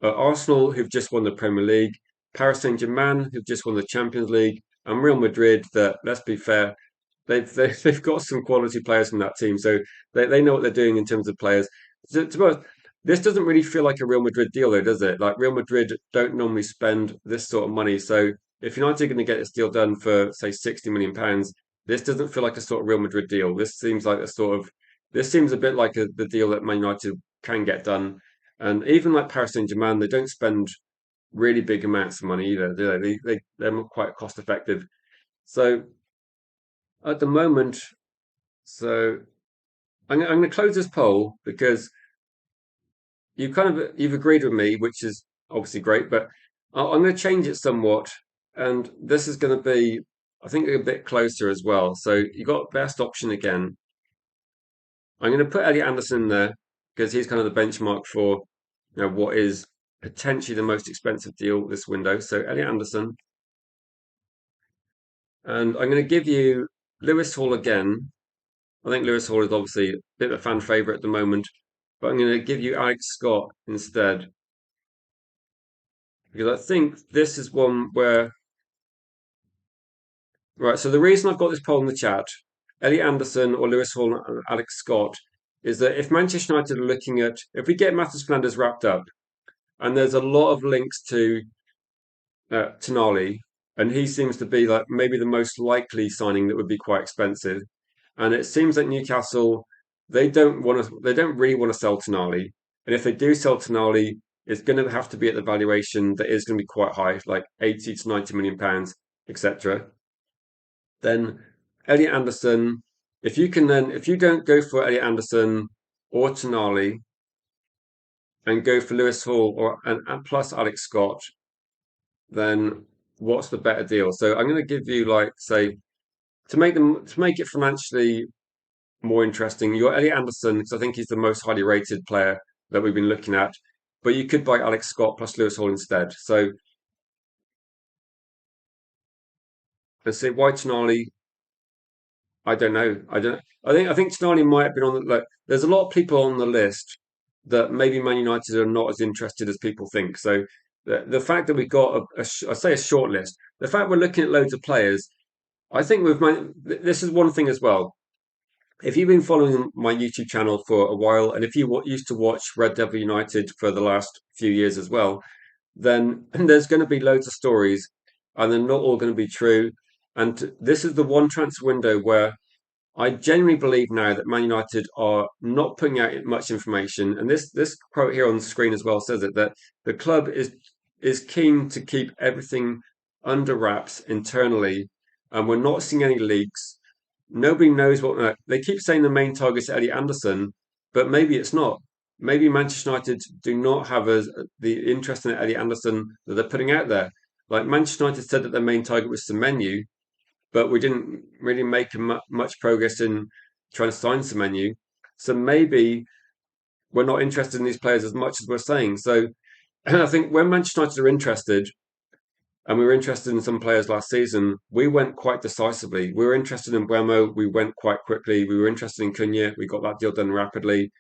Arsenal, who've just won the Premier League, Paris Saint-Germain, who've just won the Champions League, and Real Madrid, that, let's be fair, they've got some quality players from that team. So they know what they're doing in terms of players. To be honest, this doesn't really feel like a Real Madrid deal, though, does it? Like Real Madrid don't normally spend this sort of money. So if United are going to get this deal done for, say, £60 million, this doesn't feel like a sort of Real Madrid deal. This seems a bit like the deal that Man United can get done. And even like Paris Saint-Germain, they don't spend really big amounts of money either, do they? They're quite cost effective. So at the moment, so I'm going to close this poll because you've agreed with me, which is obviously great, but I'm going to change it somewhat, and this is going to be, I think, a bit closer as well. So you got best option again. I'm going to put Elliot Anderson in there because he's kind of the benchmark for what is potentially the most expensive deal this window. So Elliot Anderson, And I'm going to give you Lewis Hall again. I think Lewis Hall is obviously a bit of a fan favourite at the moment, but I'm going to give you Alex Scott instead because I think this is one where, right, so the reason I've got this poll in the chat, Elliot Anderson or Lewis Hall and Alex Scott, is that if Manchester United are looking at, if we get MATEUS Fernandes wrapped up, and there's a lot of links to Tonali, and he seems to be like maybe the most likely signing that would be quite expensive. And it seems like Newcastle, they don't really want to sell Tonali. And if they do sell Tonali, it's going to have to be at the valuation that is going to be quite high, like 80 to 90 million pounds, etc. Then Elliot Anderson, if you don't go for Elliot Anderson or Tonali and go for Lewis Hall and plus Alex Scott, then what's the better deal? So I'm going to give you like say to make it financially more interesting. You got Elliot Anderson because I think he's the most highly rated player that we've been looking at, but you could buy Alex Scott plus Lewis Hall instead. So let's say why Tonali? I don't know. I don't. I think Tonali might have been on the like. There's a lot of people on the list that maybe Man United are not as interested as people think. So the fact that we've got I say a short list, the fact we're looking at loads of players, I think this is one thing as well. If you've been following my YouTube channel for a while, and if you used to watch Red Devil United for the last few years as well, then there's going to be loads of stories, and they're not all going to be true. And this is the one transfer window where I genuinely believe now that Man United are not putting out much information. And this quote here on the screen as well says it that the club is keen to keep everything under wraps internally, and we're not seeing any leaks. Nobody knows what they keep saying. The main target is Eddie Anderson, but maybe it's not. Maybe Manchester United do not have the interest in Eddie Anderson that they're putting out there. Like Manchester United said that their main target was Semenyo, but we didn't really make much progress in trying to sign Semenyo. So maybe we're not interested in these players as much as we're saying. So I think when Manchester United are interested, and we were interested in some players last season, we went quite decisively. We were interested in Buemo, we went quite quickly. We were interested in Cunha, we got that deal done rapidly.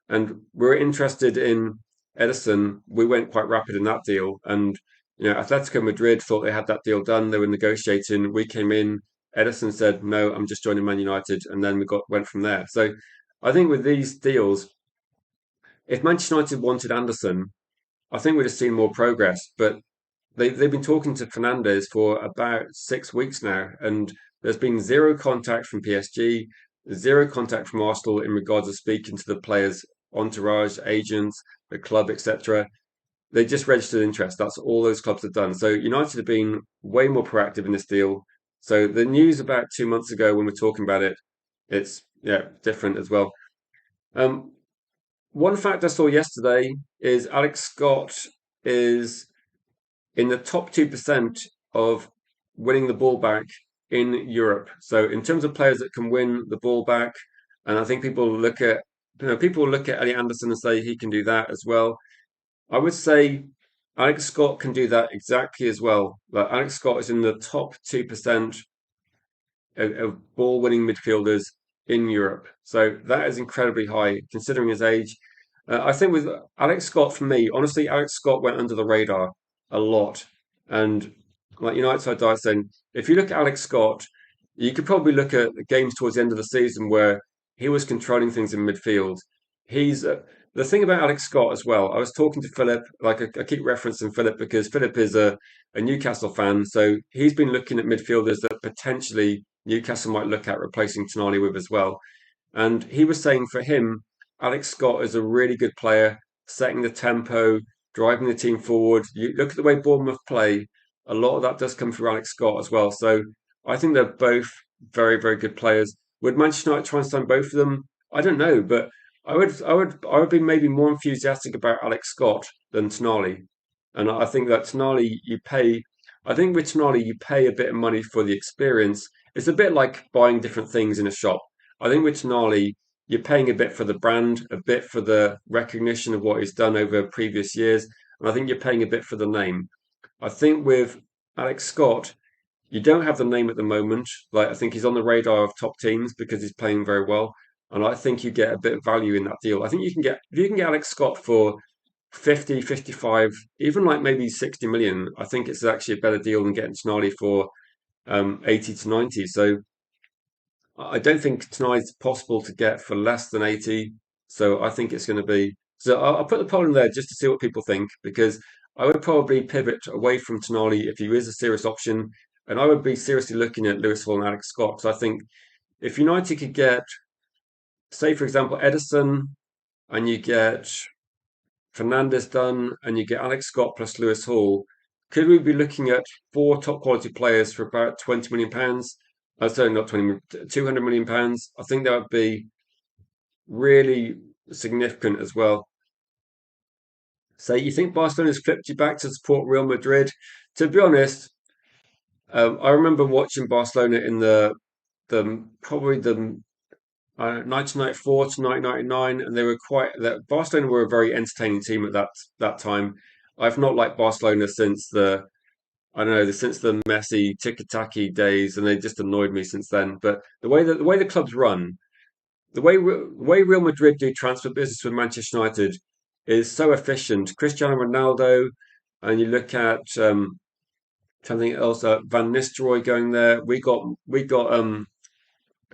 And we were interested in Edison, we went quite rapid in that deal. And Atletico Madrid thought they had that deal done. They were negotiating. We came in. Edison said, "No, I'm just joining Man United," and then we went from there. So I think with these deals, if Manchester United wanted Anderson, I think we'd have seen more progress. But they've been talking to Fernandes for about 6 weeks now, and there's been zero contact from PSG, zero contact from Arsenal in regards to speaking to the players' entourage, agents, the club, etc. They just registered interest. That's all those clubs have done. So United have been way more proactive in this deal. So the news about 2 months ago when we're talking about it, it's different as well. Um, One fact I saw yesterday is Alex Scott is in the top 2% of winning the ball back in Europe. So in terms of players that can win the ball back, and I think people look at Elliot Anderson and say he can do that as well. I would say Alex Scott can do that exactly as well. Like Alex Scott is in the top 2% of ball winning midfielders in Europe. So that is incredibly high considering his age. I think with Alex Scott, for me, honestly, Alex Scott went under the radar a lot. And like United side died saying, if you look at Alex Scott, you could probably look at the games towards the end of the season where he was controlling things in midfield. He's the thing about Alex Scott as well. I was talking to Philip, like I keep referencing Philip because Philip is a Newcastle fan. So he's been looking at midfielders that potentially Newcastle might look at replacing Tonali with as well. And he was saying for him, Alex Scott is a really good player, setting the tempo, driving the team forward. You look at the way Bournemouth play, a lot of that does come through Alex Scott as well. So I think they're both very, very good players. Would Manchester United try and sign both of them? I don't know, but I would be maybe more enthusiastic about Alex Scott than Tonali. And I think that Tonali, I think with Tonali, you pay a bit of money for the experience. It's a bit like buying different things in a shop. I think with Tonali, you're paying a bit for the brand, a bit for the recognition of what he's done over previous years, and I think you're paying a bit for the name. I think with Alex Scott, You don't have the name at the moment. Like I think he's on the radar of top teams because he's playing very well, and I think you get a bit of value in that deal. I think you can get if you can get Alex Scott for 50, 55, even like maybe 60 million. I think it's actually a better deal than getting Tonali for 80 to 90. So I don't think tonight's possible to get for less than 80. So I think it's going to be. So I'll put the poll in there just to see what people think because I would probably pivot away from Tonali if he is a serious option. And I would be seriously looking at Lewis Hall and Alex Scott. So I think if United could get, say, for example, Edison and you get Fernandez done and you get Alex Scott plus Lewis Hall, could we be looking at four top quality players for about £20 million? Sorry, not 20, £200 million. I think that would be really significant as well. So you think Barcelona's flipped you back to support Real Madrid? To be honest, I remember watching Barcelona in the probably the 1994 to 1999, and they were quite that Barcelona were a very entertaining team at that time. I've not liked Barcelona since the I don't know since the Messi tiki-taki days, and they just annoyed me since then. But the way the clubs run, the way Real Madrid do transfer business with Manchester United is so efficient. Cristiano Ronaldo, and you look at something else, Van Nistelrooy going there. We got a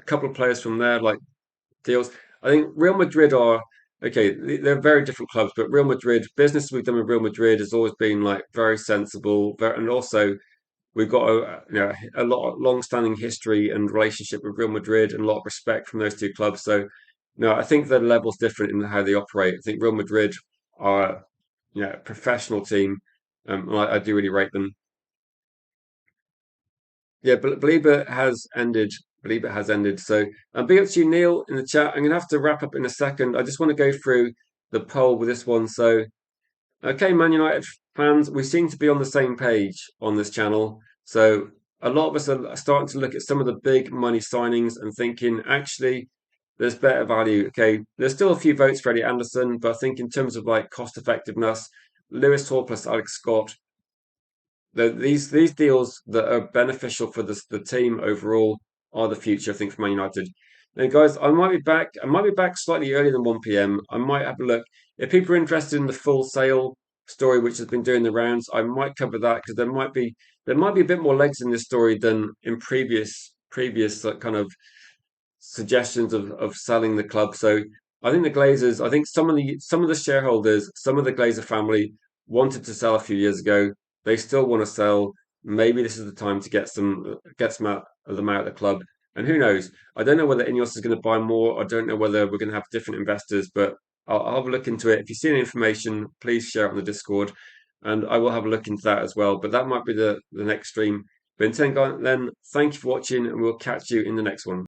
couple of players from there like deals. I think Real Madrid are okay. They're very different clubs, but Real Madrid business we've done with Real Madrid has always been like very sensible, and also we've got a lot of long-standing history and relationship with Real Madrid and a lot of respect from those two clubs. So no, I think the level's different in how they operate. I think Real Madrid are a professional team. I do really rate them. Yeah, but believe it has ended. Believe it has ended. So, big up to you, Neil, in the chat. I'm going to have to wrap up in a second. I just want to go through the poll with this one. So, okay, Man United fans, we seem to be on the same page on this channel. So, a lot of us are starting to look at some of the big money signings and thinking, actually, there's better value. Okay, there's still a few votes for Eddie Anderson, but I think in terms of like cost effectiveness, Lewis Hall plus Alex Scott these deals that are beneficial for the team overall are the future, I think, for Man United. Then, guys, I might be back. I might be back slightly earlier than 1 p.m. I might have a look. If people are interested in the full sale story, which has been doing the rounds, I might cover that because there might be a bit more legs in this story than in previous kind of suggestions of selling the club. So I think the Glazers, I think some of the shareholders, some of the Glazer family wanted to sell a few years ago. They still want to sell. Maybe this is the time to get some out of them out of the club. And who knows? I don't know whether Ineos is going to buy more. I don't know whether we're going to have different investors, but I'll have a look into it. If you see any information, please share it on the Discord, and I will have a look into that as well. But that might be the next stream. But until then, thank you for watching, and we'll catch you in the next one.